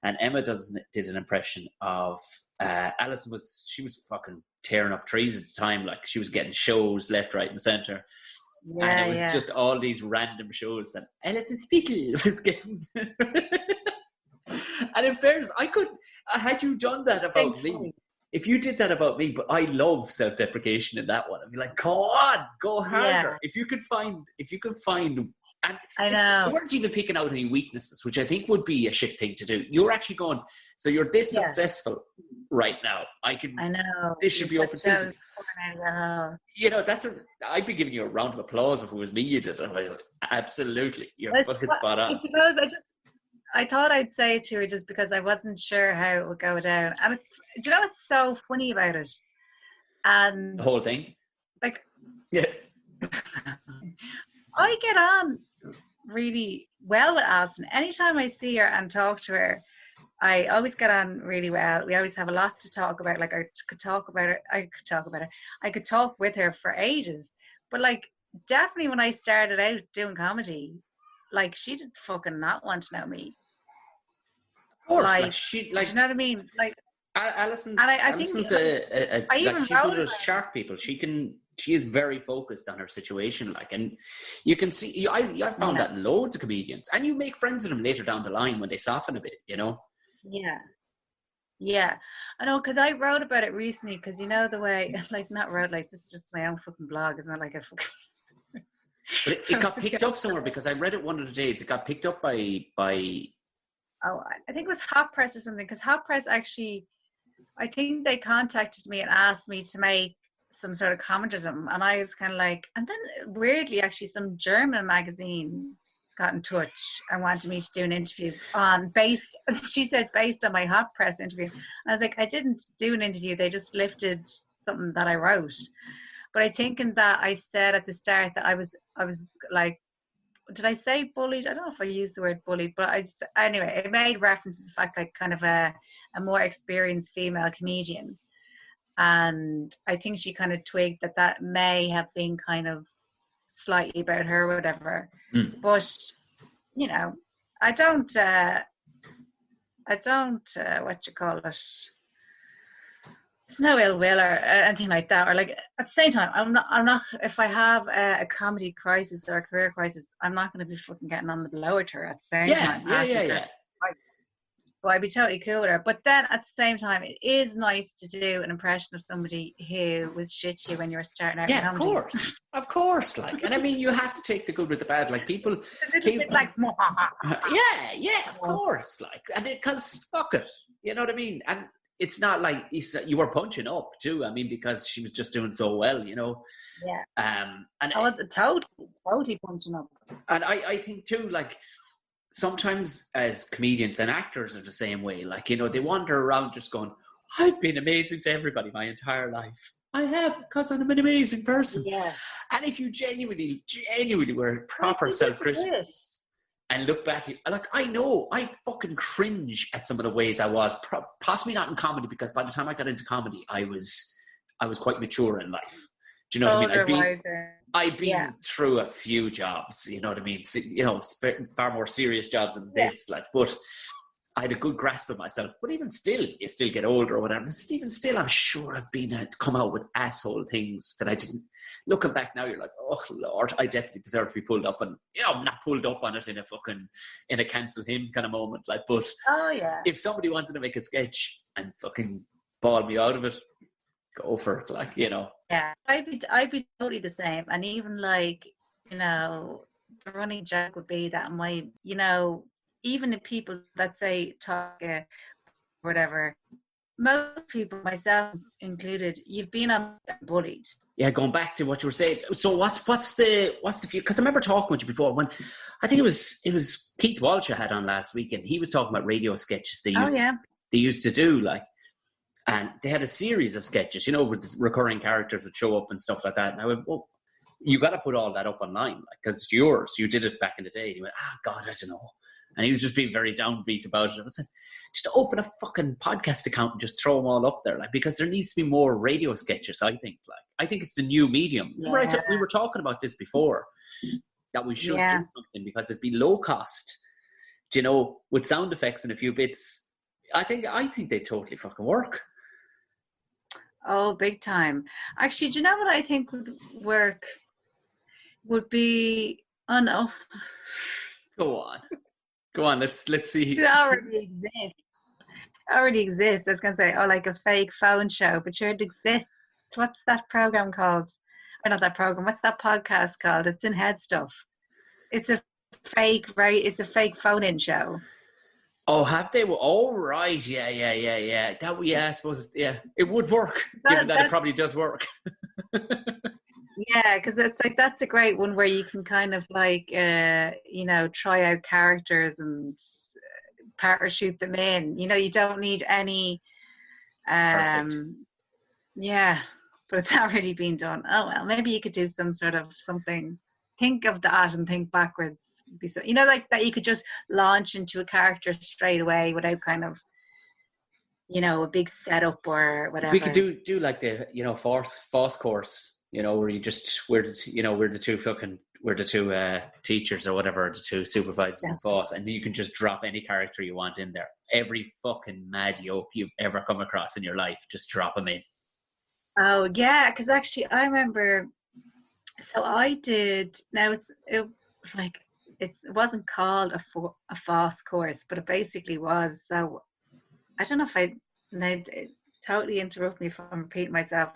And Emma did an impression of Alison. She was fucking tearing up trees at the time. Like, she was getting shows left, right, and centre. Yeah, and it was just all these random shows that Alison Spittle was getting. And in fairness, had you done that about me, if you did that about me, but I love self-deprecation in that one. I'd be like, go on, go harder. Yeah. If you could find, and I know you weren't even picking out any weaknesses, which I think would be a shit thing to do. You're actually going, so you're this successful right now. I know this should be open season. I'd be giving you a round of applause if it was me you did it. Like, absolutely, you're fucking spot on. I suppose I thought I'd say it to her just because I wasn't sure how it would go down. And do you know what's so funny about it? And the whole thing? Like, yeah. I get on really well with Alison. Anytime I see her and talk to her, I always get on really well. We always have a lot to talk about. Like, I could talk with her for ages. But like, definitely when I started out doing comedy, like, she did fucking not want to know me. Of course, do you know what I mean? Like, Alison's she's one of those sharp people. She is very focused on her situation, like, and you can see. I found that in loads of comedians, and you make friends with them later down the line when they soften a bit, Yeah, I know, because I wrote about it recently. Because the way, like, not wrote, like, this is just my own fucking blog. It's not like a fucking. But it got picked up somewhere, because I read it one of the days. It got picked up by. Oh, I think it was Hot Press or something. Because Hot Press actually, I think they contacted me and asked me to make some sort of comment or something, and I was kind of like, and then weirdly, actually, some German magazine got in touch and wanted me to do an interview she said based on my Hot Press interview. And I was like, I didn't do an interview, they just lifted something that I wrote. But I think in that I said at the start that I was like, did I say bullied? I don't know if I used the word bullied, but anyway, it made reference to the fact, like, kind of a more experienced female comedian. And I think she kind of twigged that may have been kind of slightly about her or whatever. But, I don't what you call it, it's no ill will or anything like that. Or, like, at the same time, I'm not, if I have a comedy crisis or a career crisis, I'm not going to be fucking getting on the blower to her at the same time. Yeah. So I'd be totally cool with her. But then at the same time, it is nice to do an impression of somebody who was shit to you when you were starting out. Yeah, of course. Like, and I mean, you have to take the good with the bad. Like, people, a little bit like, yeah, of course. Like, and because fuck it, you know what I mean. And it's not like you were punching up too. I mean, because she was just doing so well, Yeah. And totally punching up. And I think too, like, sometimes as comedians and actors are the same way. Like, they wander around just going, I've been amazing to everybody my entire life. I have, because I'm an amazing person. Yeah. And if you genuinely were I proper think this is self-critical it. and look back, like, I know I fucking cringe at some of the ways I was, possibly not in comedy, because by the time I got into comedy, I was quite mature in life. Do you know what I mean? Older, wiser. I'd Yeah. been through a few jobs, you know what I mean? Far more serious jobs than this, like, but I had a good grasp of myself. But even still, you still get older or whatever. Even still, I'm sure I've come out with asshole things that I didn't. Looking back now, you're like, oh Lord, I definitely deserve to be pulled up, and I'm not pulled up on it in a cancel him kind of moment. Like, but Oh yeah. if somebody wanted to make a sketch and fucking ball me out of it, go for it. Like, Yeah. I'd be totally the same. And even like, the running joke would be that even the people that say talk whatever, most people, myself included, you've been bullied. Yeah, going back to what you were saying. So what's the view? Because I remember talking with you before when I think it was Keith Walsh I had on last week, and he was talking about radio sketches they used to do, like, and they had a series of sketches, with recurring characters would show up and stuff like that. And I went, well, you got to put all that up online, like, because it's yours. You did it back in the day. And he went, God, I don't know. And he was just being very downbeat about it. I was like, just open a fucking podcast account and just throw them all up there, like, because there needs to be more radio sketches, I think. Like, I think it's the new medium. Yeah. Remember, we were talking about this before, that we should do something because it'd be low cost, with sound effects and a few bits. I think they totally fucking work. Oh, big time. Actually, do you know what I think would work? Would be, oh no. Go on, let's see. It already exists. I was going to say, like a fake phone show, but sure, it exists. What's that program called? Or not that program, what's that podcast called? It's in Head Stuff. It's a fake, right? It's a fake phone-in show. Oh, have they? Oh, right. Yeah. I suppose, yeah, it would work, given that it probably does work. Yeah, because it's like, that's a great one where you can kind of like, try out characters and parachute them in. You don't need any, Perfect. Yeah, but it's already been done. Oh well, maybe you could do some sort of something. Think of that and think backwards. Like that you could just launch into a character straight away without kind of, a big setup or whatever. We could do like the FOSS course, where you just we're the two teachers or whatever, the two supervisors in FOSS, and you can just drop any character you want in there. Every fucking mad yoke you've ever come across in your life, just drop them in. Oh yeah, because actually I remember. So I did. Now it wasn't called a FOSS course, but it basically was. So I don't know if totally interrupt me if I'm repeating myself.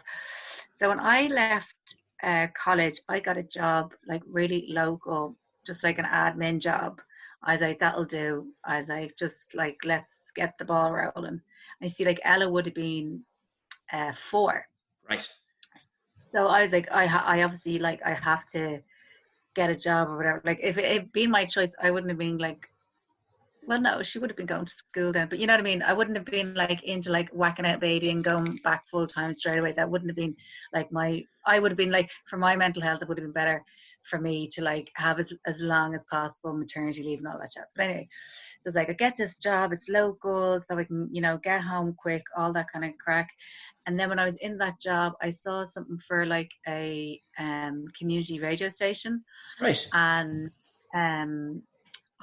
So when I left college, I got a job like really local, just like an admin job. I was like, that'll do. I was like, just like, let's get the ball rolling. I see, like, Ella would have been 4. Right. So I was like, I obviously, like, I have to get a job or whatever. Like, if it had been my choice, I wouldn't have been like, well, no, she would have been going to school then. But you know what I mean? I wouldn't have been like into like whacking out baby and going back full time straight away. That wouldn't have been like I would have been like, for my mental health, it would have been better for me to like have as long as possible maternity leave and all that shit. But anyway, so it's like, I get this job, it's local, so I can, get home quick, all that kind of crack. And then when I was in that job, I saw something for like a community radio station. Right. And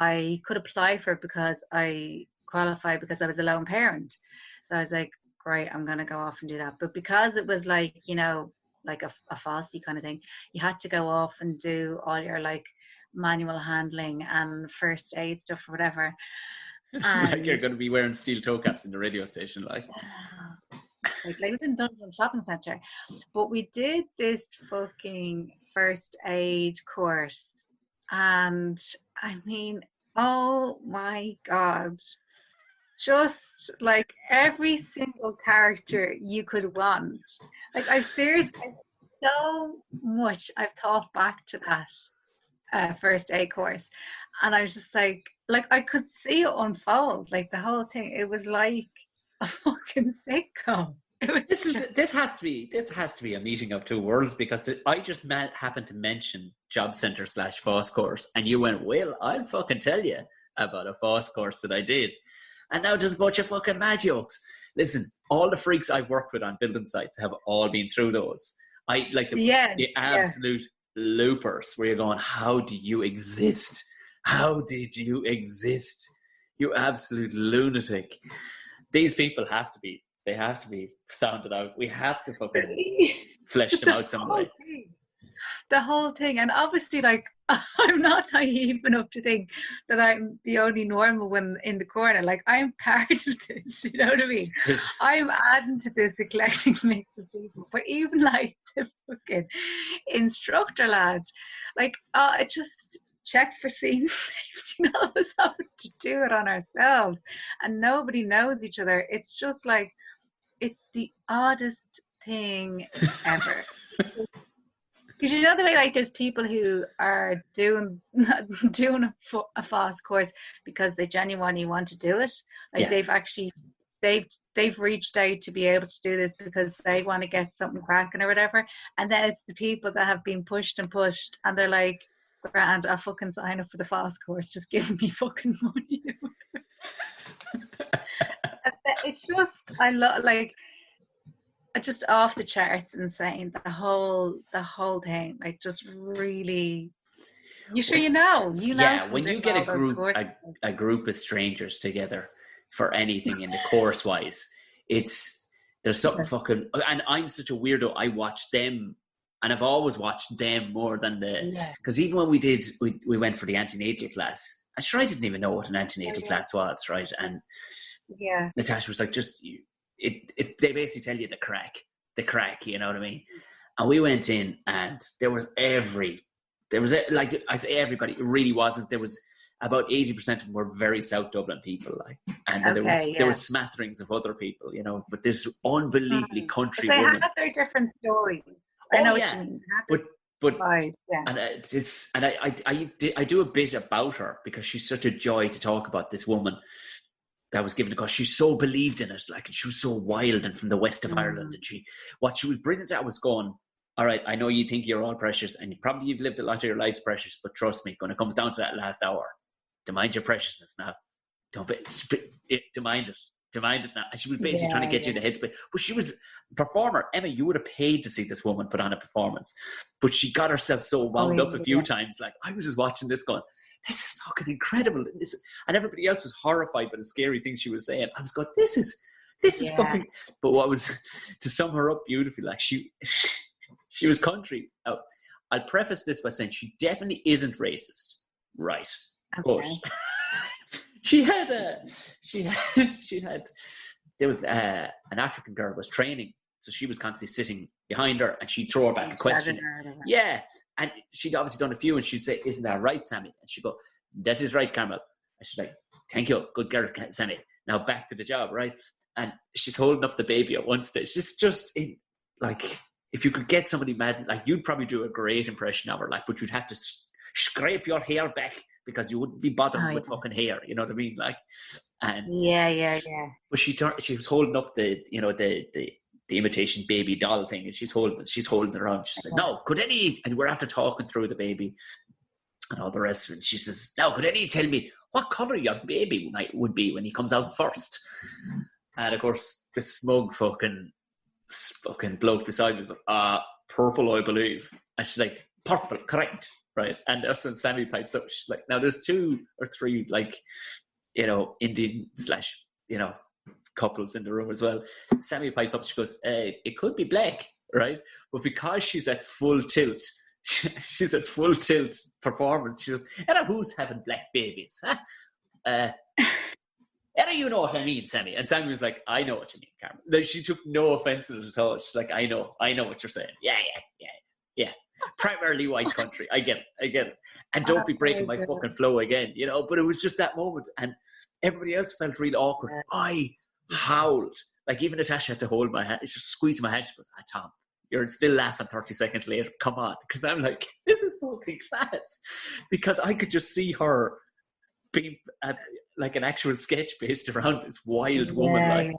I could apply for it because I qualified because I was a lone parent. So I was like, great, I'm going to go off and do that. But because it was like, like a Fossey kind of thing, you had to go off and do all your like manual handling and first aid stuff or whatever. Like you're going to be wearing steel toe caps in the radio station, like it was in Dungeon Shopping Centre. But we did this fucking first aid course, and I mean, oh my God, just like every single character you could want. Like, so much I've thought back to that first aid course, and I was just like I could see it unfold, like the whole thing. It was like a fucking sitcom. This has to be a meeting of two worlds, because I just happened to mention job centre / FOSS course, and you went, well, I'll fucking tell you about a FOSS course that I did, and now just a bunch of fucking mad jokes. Listen, all the freaks I've worked with on building sites have all been through those. I like the absolute loopers where you're going, how do you exist? How did you exist? You absolute lunatic. These people have to be sounded out. We have to fucking flesh them out some way. The whole thing. And obviously, like, I'm not naive enough to think that I'm the only normal one in the corner. Like, I'm part of this, you know what I mean? I'm adding to this eclectic mix of people. But even like the fucking instructor lad, like, I just check for scene safety. None of us having to do it on ourselves, and nobody knows each other. It's just like, it's the oddest thing ever. Because you know the way, like, there's people who are doing a FOSS course because they genuinely want to do it. Like, they've reached out to be able to do this because they want to get something cracking or whatever. And then it's the people that have been pushed, and they're like, grand, I'll fucking sign up for the FOSS course, just give me fucking money. It's just, I love, like, just off the charts, insane. The whole thing, like, just really. You sure you know? Yeah, when you get a group of strangers together for anything in the course wise, there's something fucking. And I'm such a weirdo. I watch them, and I've always watched them more than because even when we went for the antenatal class, I'm sure I didn't even know what an antenatal class was, right? And Natasha was like, they basically tell you the crack, you know what I mean? And we went in, and there was like, I say everybody, it really wasn't. There was about 80% of them were very South Dublin people, like, and there was smatterings of other people, you know, but this unbelievably country woman. They have their different stories. I know what you mean. But and I do a bit about her because she's such a joy to talk about, this woman that was given, because she so believed in it, like, and she was so wild and from the west of Ireland, and what she was bringing to that was going, all right, I know you think you're all precious, and you've lived a lot of your lives precious, but trust me, when it comes down to that last hour, to mind your preciousness now. To mind it now. And she was basically trying to get you in the headspace. But she was a performer. Emma, you would have paid to see this woman put on a performance. But she got herself so wound up a few times. Like, I was just watching this going, this is fucking incredible. And everybody else was horrified by the scary things she was saying. I was going, this is fucking. But what was, to sum her up beautifully, like, she was country. I'll preface this by saying she definitely isn't racist, right? Okay. But there was an African girl was training, so she was constantly sitting behind her, and she'd throw her back a question. Yeah, and she'd obviously done a few, and she'd say, "Isn't that right, Sammy?" And she'd go, "That is right, Carmel." And she's like, "Thank you, good girl, Sammy. Now back to the job, right?" And she's holding up the baby at one stage. Like, if you could get somebody mad, like, you'd probably do a great impression of her, like, but you'd have to scrape your hair back because you wouldn't be bothered with fucking hair, you know what I mean? Like, and but she was holding up the imitation baby doll thing, and she's holding it around. She's like, "No, could any?" And we're after talking through the baby and all the rest of it. And she says, "Now, could any tell me what color your baby would be when he comes out first?" And of course, this smug fucking bloke beside me was like, "Purple, I believe." And she's like, "Purple, correct." Right, and that's when Sammy pipes up. She's like, "Now there's 2 or 3 like, Indian / couples in the room as well." Sammy pipes up. She goes, "It could be black, right?" But because she's at full tilt, she's at full tilt performance. She goes, "And who's having black babies? Huh? You know what I mean, Sammy?" And Sammy was like, "I know what you mean, Carmen." Like, she took no offense in it at all. She's like, I know what you're saying. Yeah. Primarily white country. I get it. And don't be breaking my fucking flow again, But it was just that moment, and everybody else felt really awkward. I howled. Like, even Natasha had to hold my hand, just squeeze my hand. She goes, "Tom, you're still laughing 30 seconds later. Come on." Because I'm like, this is fucking class. Because I could just see her being like an actual sketch based around this wild woman.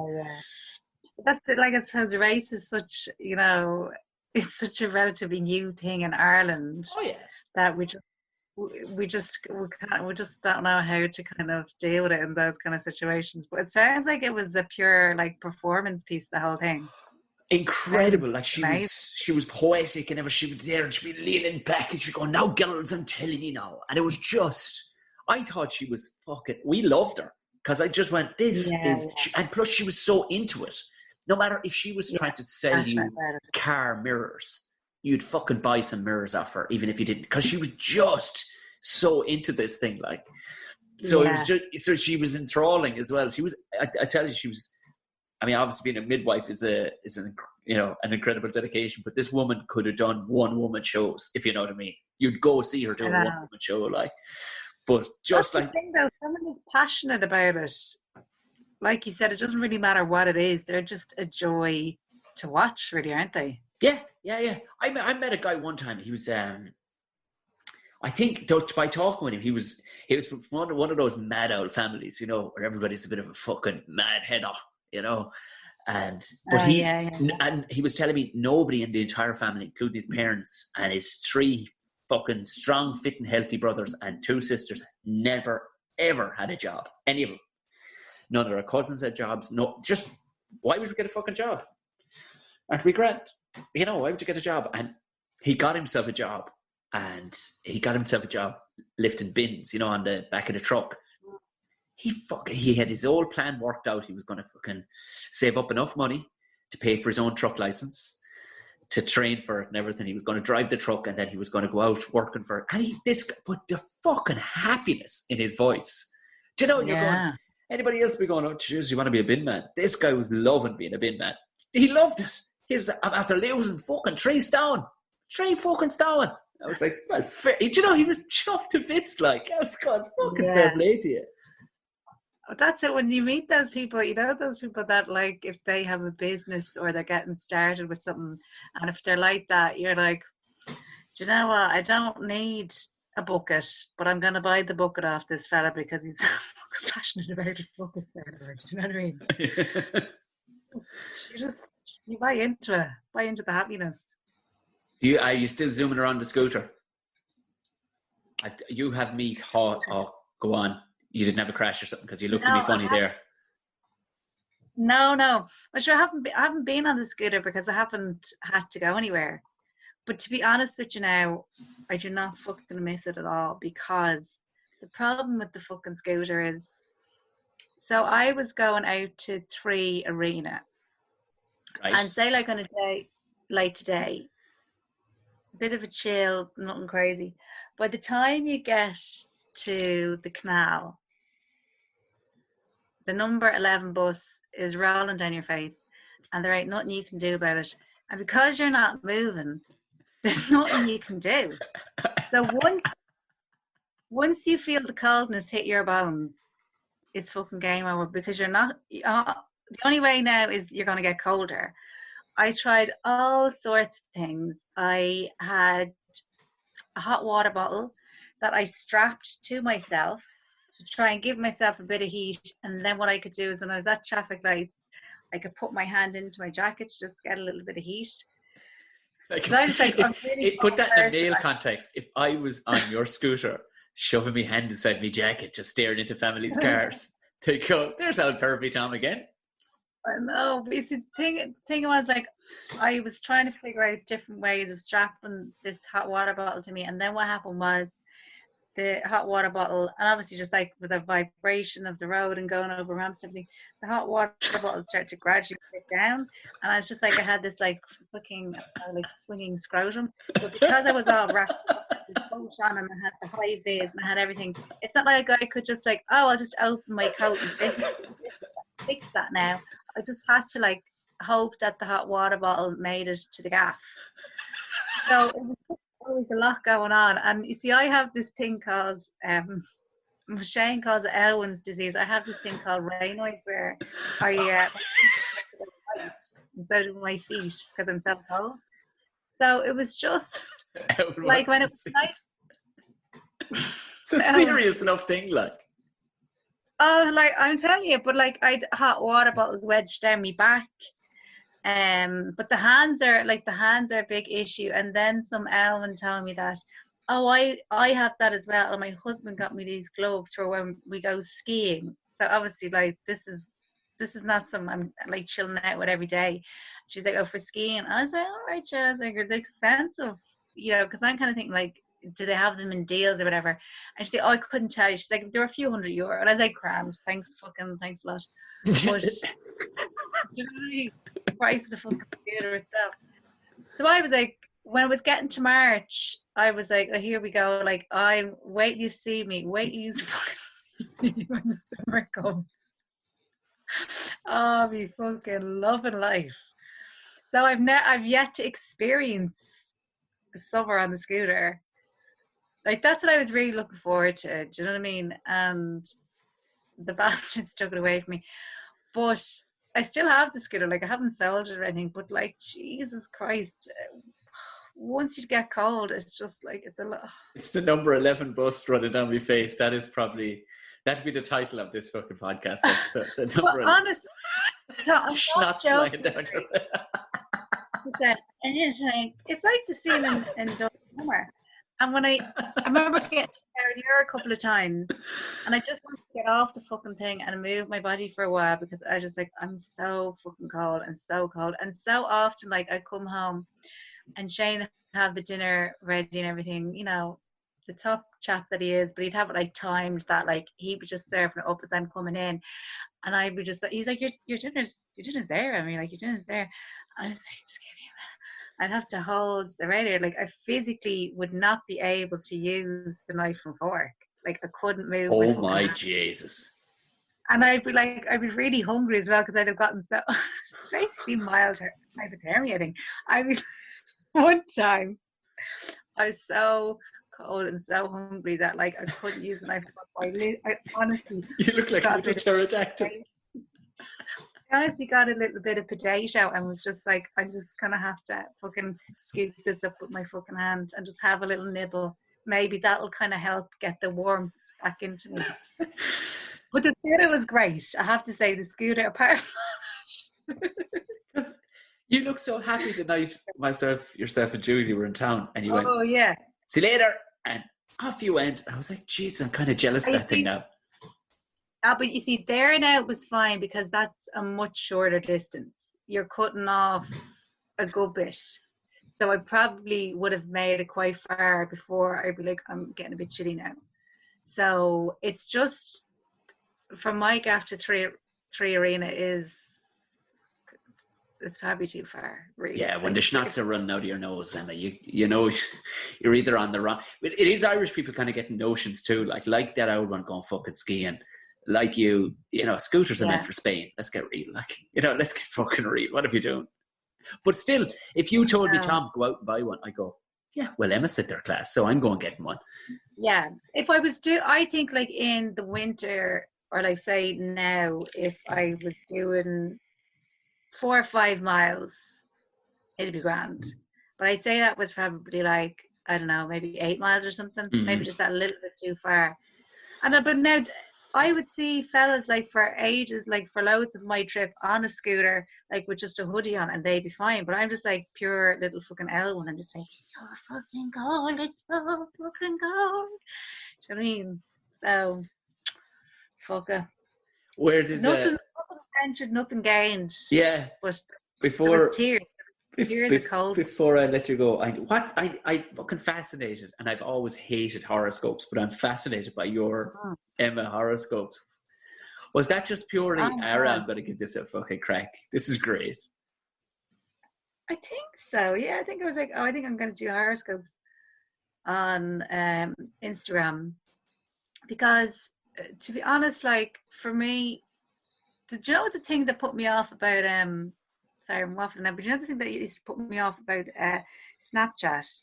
That's it. Like, I suppose race is such, it's such a relatively new thing in Ireland Oh yeah. that we just don't know how to kind of deal with it in those kind of situations. But it sounds like it was a pure like performance piece, the whole thing. Incredible. Sounds Like amazing. she was poetic, and ever she was there and she'd be leaning back and she'd go, "Now girls, I'm telling you now." And it was just, I thought she was fucking, we loved her. Because I just went, this Yeah, is, and plus she was so into it. No matter if she was yeah, trying to sell passionate you about it. car mirrors, you'd fucking buy some mirrors off her, even if you didn't. Because she was just so into this thing, like. So it was Yeah, just, so she was enthralling as well. She was, I tell you, she was, I mean, obviously being a midwife is an incredible dedication, but this woman could have done one woman shows, if you know what I mean. You'd go see her do I a one know. woman show, like. But That's just the like, thing, though. Someone who's passionate about it, like you said, it doesn't really matter what it is. They're just a joy to watch, really, aren't they? yeah. I met a guy one time. He was, I think, by talking with him, he was from one of those mad old families, where everybody's a bit of a fucking mad header, and but Oh, yeah, yeah. he was telling me nobody in the entire family, including his parents and his three fucking strong, fit, and healthy brothers and two sisters, never ever had a job. Any of them. None of their cousins had jobs. No, just why would you get a fucking job? Aren't we grand? Why would you get a job? And he got himself a job. And he got himself a job lifting bins, on the back of the truck. He had his whole plan worked out. He was going to fucking save up enough money to pay for his own truck license, to train for it and everything. He was going to drive the truck, and then he was going to go out working for it. And but the fucking happiness in his voice. Do you know, you're going, Yeah. anybody else be going, "Oh, jeez, you want to be a bin man?" This guy was loving being a bin man. He loved it. After losing fucking 3 stone. 3 fucking stone. I was like, well, fair. He was chuffed to bits, like. I was going, fucking fair Yeah. play to you. That's it. When you meet those people, those people that, like, if they have a business or they're getting started with something, and if they're like that, you're like, do you know what? I don't need a bucket, but I'm going to buy the bucket off this fella because he's so fucking passionate about his bucket. Do you know what I mean? You buy into it, buy into the happiness. Are you still zooming around the scooter? You have me thought, oh, go on. You didn't have a crash or something, because you looked to be funny there. No. Well, sure, I haven't been on the scooter because I haven't had to go anywhere. But to be honest with you now, I do not fucking miss it at all, because the problem with the fucking scooter is, so I was going out to 3 Arena, Right. and say, like, on a day like today, a bit of a chill, nothing crazy. By the time you get to the canal, the number 11 bus is rolling down your face, and there ain't nothing you can do about it. And because you're not moving, there's nothing you can do. So once you feel the coldness hit your bones, it's fucking game over, because you're not. The only way now is you're going to get colder. I tried all sorts of things. I had a hot water bottle that I strapped to myself to try and give myself a bit of heat. And then what I could do is, when I was at traffic lights, I could put my hand into my jacket to just get a little bit of heat. Like, I was like, I'm really put that in a male context. If I was on your scooter, shoving my hand inside my jacket, just staring into families' cars, they go, "There's old Pervy Tom again." I know, but the thing was, like, I was trying to figure out different ways of strapping this hot water bottle to me, and then what happened was, the hot water bottle, and obviously just like with the vibration of the road and going over ramps and everything, the hot water bottle started to gradually sit down, and I was just like, I had this like fucking like swinging scrotum, but because I was all wrapped up with the coat on, and I had the high vis and I had everything, it's not like I could just like, oh, I'll just open my coat and fix that now. I just had to like hope that the hot water bottle made it to the gaff. So it was just always a lot going on. And you see, I have this thing called Shane calls it Elwyn's disease. I have this thing called Raynaud's, where I instead of my feet, because I'm so cold. So it was just like when it was nice. It's a serious enough thing, like. Oh, like I'm telling you, but like I'd hot water bottles wedged down my back. But the hands are a big issue. And then some Elwyn telling me that, oh, I have that as well. And my husband got me these gloves for when we go skiing. So obviously, like, this is not something I'm like chilling out with every day. She's like, oh, for skiing. I was like, all right, yeah. I was like, they're expensive, because I'm kind of thinking, like, do they have them in deals or whatever? And she said, oh, I couldn't tell you. She's like, they're a few €100. And I was like, grand, thanks a lot. But the price of the fucking theatre itself. So I was like, when it was getting to March, I was like, oh, here we go. Like, I'm wait till you see me. Wait till you see me when the summer comes. Oh, I'll be fucking loving life. So I've yet to experience the summer on the scooter. Like, that's what I was really looking forward to. Do you know what I mean? And the bastards took it away from me. But I still have the scooter. Like, I haven't sold it or anything. But, like, Jesus Christ, once you get cold, it's just like, it's a lot. It's the number 11 bus running down my face. That'd be the title of this fucking podcast episode. The number 11. Honestly, Schnots flying down your it's like the scene in Dublin Summer. And when I remember getting here a couple of times, and I just wanted to get off the fucking thing and move my body for a while, because I just like, I'm so fucking cold and so cold. And so often, like, I come home and Shane have the dinner ready and everything, the top chap that he is, but he'd have it like timed that, like, he was just serving it up as I'm coming in, and I would just, he's like, your dinner's there. I mean, like, your dinner's there. I was like, just give me a minute. I'd have to hold the radiator. Like, I physically would not be able to use the knife and fork. Like, I couldn't move. Oh my Jesus! And I'd be really hungry as well, because I'd have gotten so basically mild hypothermia. I think one time I was so cold and so hungry that, like, I couldn't use the knife and fork. I honestly, you look like a little pterodactyl. I honestly got a little bit of potato and was just like, I'm just gonna have to fucking scoop this up with my fucking hand and just have a little nibble. Maybe that'll kind of help get the warmth back into me. But the scooter was great. I have to say, the scooter, apart from you look so happy the night yourself and Julie were in town, and you went, oh yeah, see you later, and off you went. I was like, jeez, I'm kind of jealous of that thing now. But you see, there now it was fine, because that's a much shorter distance. You're cutting off a good bit. So I probably would have made it quite far before I'd be like, I'm getting a bit chilly now. So it's just, from my gaff to three arena it's probably too far, really. Yeah, when the schnots are running out of your nose, Emma, you know you're either on the wrong. It is Irish people kind of getting notions too, like that old one going fucking skiing. Like scooters are meant for Spain. Let's get real. Like, let's get fucking real. What are you doing? But still, if you told me, Tom, go out and buy one, I go, yeah, well, Emma said they're class, so I'm going getting one. Yeah. If I was I think, like, in the winter, or like, say now, if I was doing 4 or 5 miles, it'd be grand. But I'd say that was probably, like, I don't know, maybe 8 miles or something. Mm-hmm. Maybe just that little bit too far. But now, I would see fellas, like, for ages, like, for loads of my trip on a scooter, like, with just a hoodie on, and they'd be fine. But I'm just like pure little fucking Elwyn. I'm just like, it's so fucking cold. It's so fucking cold. Do you know what I mean? So, fuck it. Where did nothing ventured, nothing gained. Yeah. But before there was tears. Before I let you go, I fucking fascinated, and I've always hated horoscopes, but I'm fascinated by your Emma horoscopes. Was that just purely, I'm going to give this a fucking crack? This is great. I think so. Yeah, I think it was like, I think I'm going to do horoscopes on Instagram, because to be honest, like, for me, did you know what the thing that put me off about sorry, I'm waffling now, but you know the thing that used to put me off about Snapchat?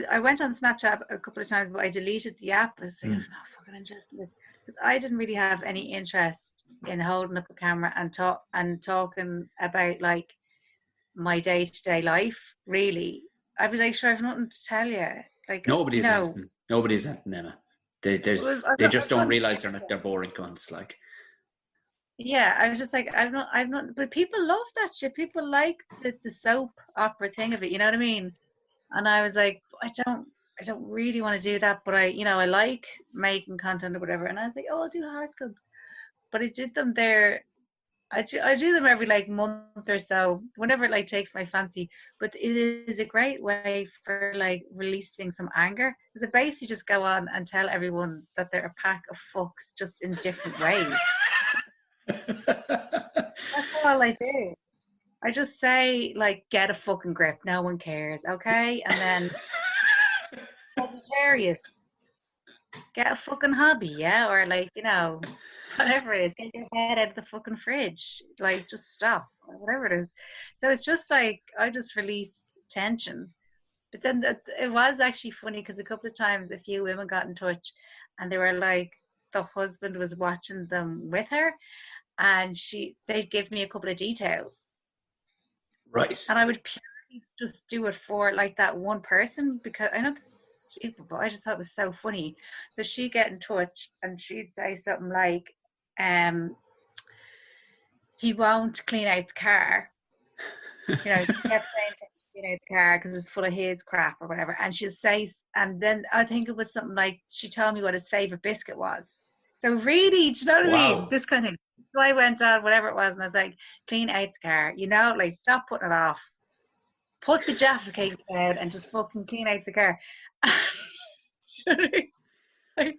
I went on Snapchat a couple of times, but I deleted the app. I was like, I'm not fucking interested in this, because I didn't really have any interest in holding up a camera and talking about, like, my day-to-day life, really. I was like, sure, I have nothing to tell you. Like, nobody's asking, Emma. They just don't realise they're boring cunts, like. yeah, I was just like, I'm not, but people love that shit. People like the soap opera thing of it. You know what I mean? And I was like, I don't really want to do that, but I like making content or whatever. And I was like, oh, I'll do horoscopes. But I did them there. I do them every like month or so, whenever it like takes my fancy. But it is a great way for like releasing some anger. Because it basically just go on and tell everyone that they're a pack of fucks just in different ways. That's all I do. I just say like, get a fucking grip. No one cares, okay? And then Sagittarius, get a fucking hobby, yeah, or like whatever it is, get your head out of the fucking fridge, like just stop, or whatever it is. So it's just like I just release tension. But then it was actually funny because a couple of times a few women got in touch, and they were like, the husband was watching them with her, and they'd give me a couple of details, Right. and I would purely just do it for like that one person because I know that's stupid, but I just thought it was so funny. So she'd get in touch and she'd say something like, um, he won't clean out the car. She kept saying to clean out the car because it's full of his crap or whatever. And she'd say, and then I think it was something like she told me what his favorite biscuit was. So really, do you know what I mean? Wow. This kind of thing. So I went on, whatever it was, and I was like, clean out the car, like stop putting it off. Put the Jaffa cake down and just fucking clean out the car. Like,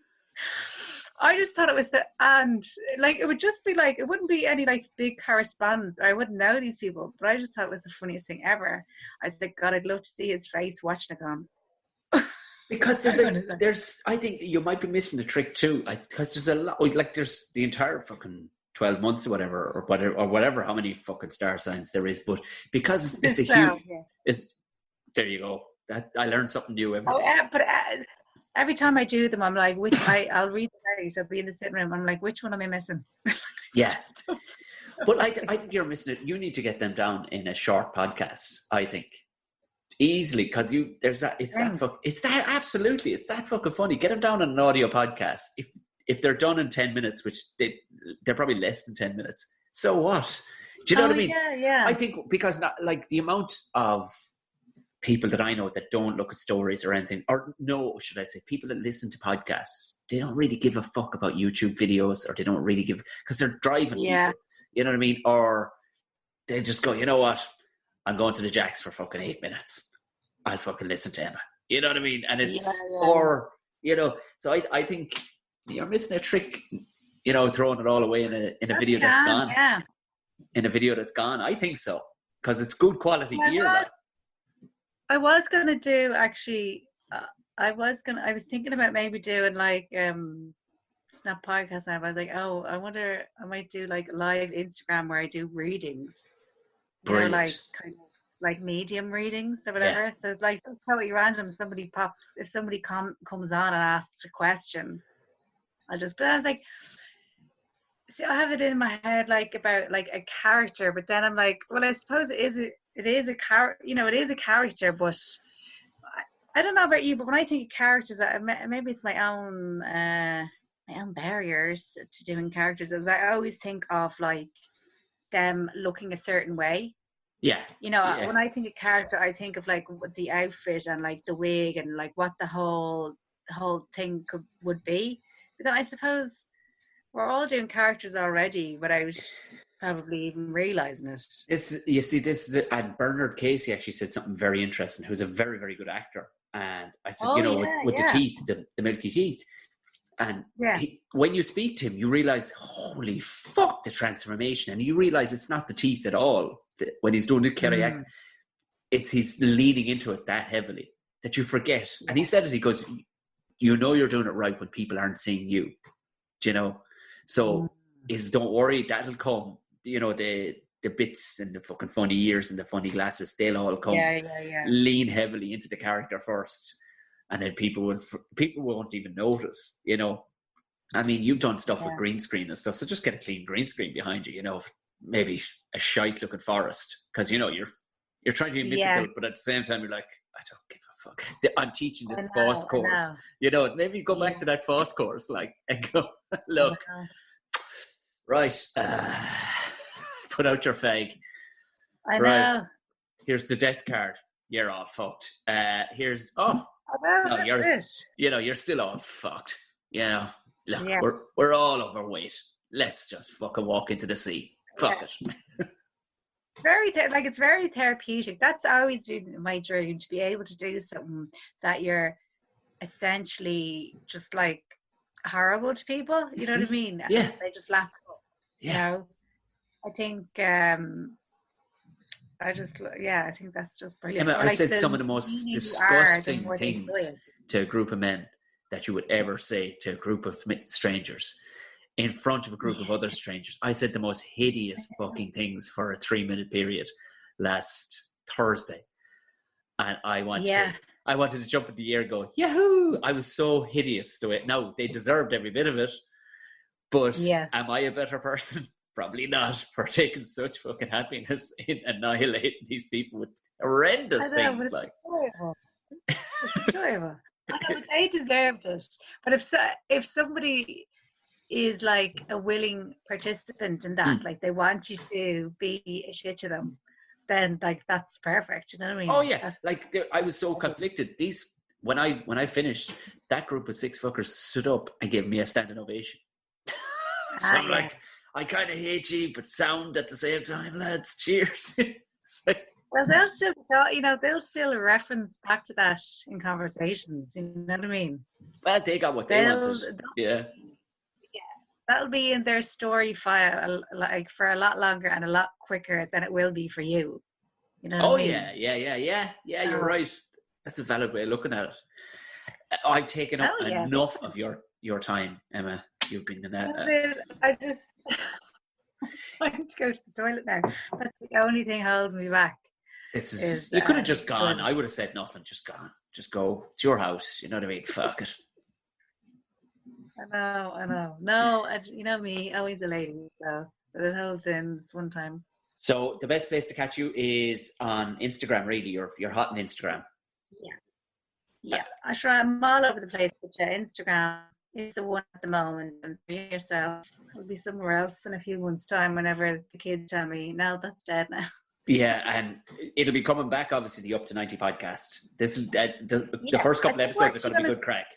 I just thought it was and like it would just be like, it wouldn't be any like big correspondence, or I wouldn't know these people, but I just thought it was the funniest thing ever. I was like, God, I'd love to see his face watching it on. Because I think you might be missing the trick too. Because there's a lot, like there's the entire fucking 12 months or whatever, how many fucking star signs there is. But because it's a huge, there you go. That I learned something new every day. But every time I do them, I'm like, I'll read the out. I'll be in the sitting room. I'm like, which one am I missing? Yeah. But I think you're missing it. You need to get them down in a short podcast, I think. Easily, because it's that fucking funny. Get them down on an audio podcast. If they're done in 10 minutes, which they're probably less than 10 minutes, so what? Do you know what I mean? Yeah. I think because not like the amount of people that I know that don't look at stories or anything, or no, should I say, people that listen to podcasts, they don't really give a fuck about YouTube videos, or they don't really give, because they're driving people, you know what I mean? Or they just go, you know what? I'm going to the Jacks for fucking 8 minutes. I'll fucking listen to Emma. You know what I mean? And it's, so I think you're missing a trick, throwing it all away in a video that's gone. Yeah. In a video that's gone. I think so. Because it's good quality gear. I was going to do, actually, I was thinking about maybe doing like, it's not podcast now, but I was like, oh, I wonder, I might do like live Instagram where I do readings. Brilliant. Like medium readings or whatever. So it's like it's totally random. If somebody comes on and asks a question, but I was like, see, I have it in my head like about like a character, but then I'm like, well, I suppose it is a character, but I don't know about you, but when I think of characters, maybe it's my own barriers to doing characters. As I always think of like them looking a certain way. Yeah. When I think of character, I think of like the outfit and like the wig and like what the whole thing would be. But then I suppose we're all doing characters already without probably even realizing it. And Bernard Casey actually said something very interesting, who's a very, very good actor. And I said, with the teeth, the milky teeth. And when you speak to him, you realize, holy fuck, the transformation. And you realize it's not the teeth at all. When he's doing the Kerry act, he's leaning into it that heavily that you forget. And he said it, he goes, you're doing it right when people aren't seeing you. Do you know? So don't worry, that'll come. The bits and the fucking funny ears and the funny glasses, they'll all come. Lean heavily into the character first. And then people won't even notice, I mean, you've done stuff with green screen and stuff, so just get a clean green screen behind you, maybe a shite looking forest, because you're trying to be mythical, but at the same time you're like, I don't give a fuck. I'm teaching this FOSS course. Maybe go back to that FOSS course, like, and go, look, Right. Put out your fag. I Right. know. Here's the death card. You're all fucked. Here's I know, no, that's it. you're still all fucked. Look, Yeah. we're all overweight. Let's just fucking walk into the sea. Fuck it. It's very therapeutic. That's always been my dream, to be able to do something that you're essentially just like horrible to people. You know what I mean? And Yeah. they just laugh. Yeah. You know, I think I think that's just brilliant. Emma, I like said some of the most disgusting things to a group of men that you would ever say to a group of strangers in front of a group of other strangers. I said the most hideous fucking things for a 3-minute period last Thursday. And I wanted to jump in the air and go, Yahoo! I was so hideous to it. Now, they deserved every bit of it. But am I a better person? Probably not, for taking such fucking happiness in annihilating these people with horrendous things. Like, it's enjoyable. I know, but they deserved it. But if somebody is like a willing participant in that, like they want you to be a shit to them, then like that's perfect. You know what I mean? Oh yeah, I was so conflicted. When I finished, that group of 6 fuckers stood up and gave me a standing ovation. So I'm like, I kind of hate you, but sound at the same time, lads. Cheers. Well, they'll still talk, they'll still reference back to that in conversations. You know what I mean? Well, they got what they wanted. Yeah. That'll be in their story file, like for a lot longer and a lot quicker than it will be for you. You know what I mean? Yeah. You're right. That's a valid way of looking at it. I've taken up enough of your time, Emma. You've been in that. I'm trying to go to the toilet now. That's the only thing holding me back. You could have just gone. I would have said nothing. Just gone. Just go. It's your house. You know what I mean? Fuck it. I know. No, you know me, always a lady. So it holds in this one time. So the best place to catch you is on Instagram. Really, you're hot on Instagram. Yeah. I'm all over the place. But Instagram is the one at the moment, and for yourself, it'll be somewhere else in a few months' time. Whenever the kids tell me, no, that's dead now. Yeah, and it'll be coming back. Obviously, the Up to 90 podcast. This is the first couple episodes are going to be good crack.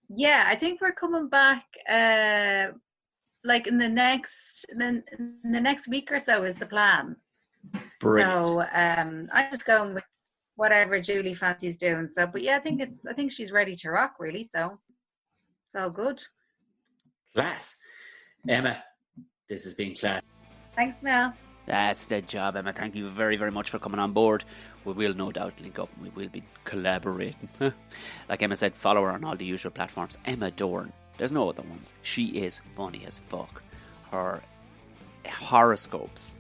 Yeah, I think we're coming back. Like in the next week or so is the plan. Brilliant. So I'm just going with whatever Julie fancies doing. So, but yeah, I think she's ready to rock, really. So it's all good. Class, Emma. This has been class. Thanks, Mel. That's the job, Emma. Thank you very, very much for coming on board. We will no doubt link up and we will be collaborating. Like Emma said, follow her on all the usual platforms. Emma Doran. There's no other ones. She is funny as fuck. Her horoscopes.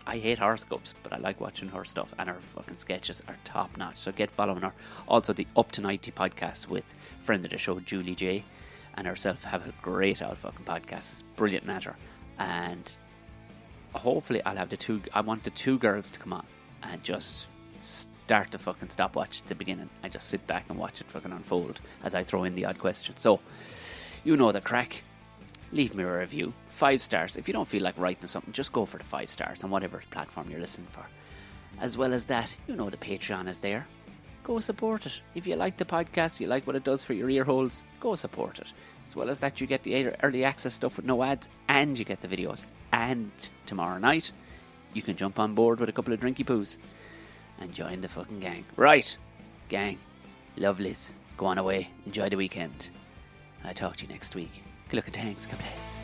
I hate horoscopes, but I like watching her stuff, and her fucking sketches are top notch. So get following her. Also, the Up to 90 podcast with friend of the show, Julie J, and herself have a great old fucking podcast. It's brilliant natter. And hopefully I want the 2 girls to come on and just start the fucking stopwatch at the beginning. I just sit back and watch it fucking unfold as I throw in the odd question. So, you know the crack. Leave me a review. 5 stars. If you don't feel like writing something, just go for the 5 stars on whatever platform you're listening for. As well as that, you know the Patreon is there. Go support it. If you like the podcast, you like what it does for your ear holes, go support it. As well as that, you get the early access stuff with no ads, and you get the videos. And tomorrow night, you can jump on board with a couple of drinky poos and join the fucking gang. Right, gang, lovelies, go on away, enjoy the weekend. I'll talk to you next week. Good luck and thanks, God bless.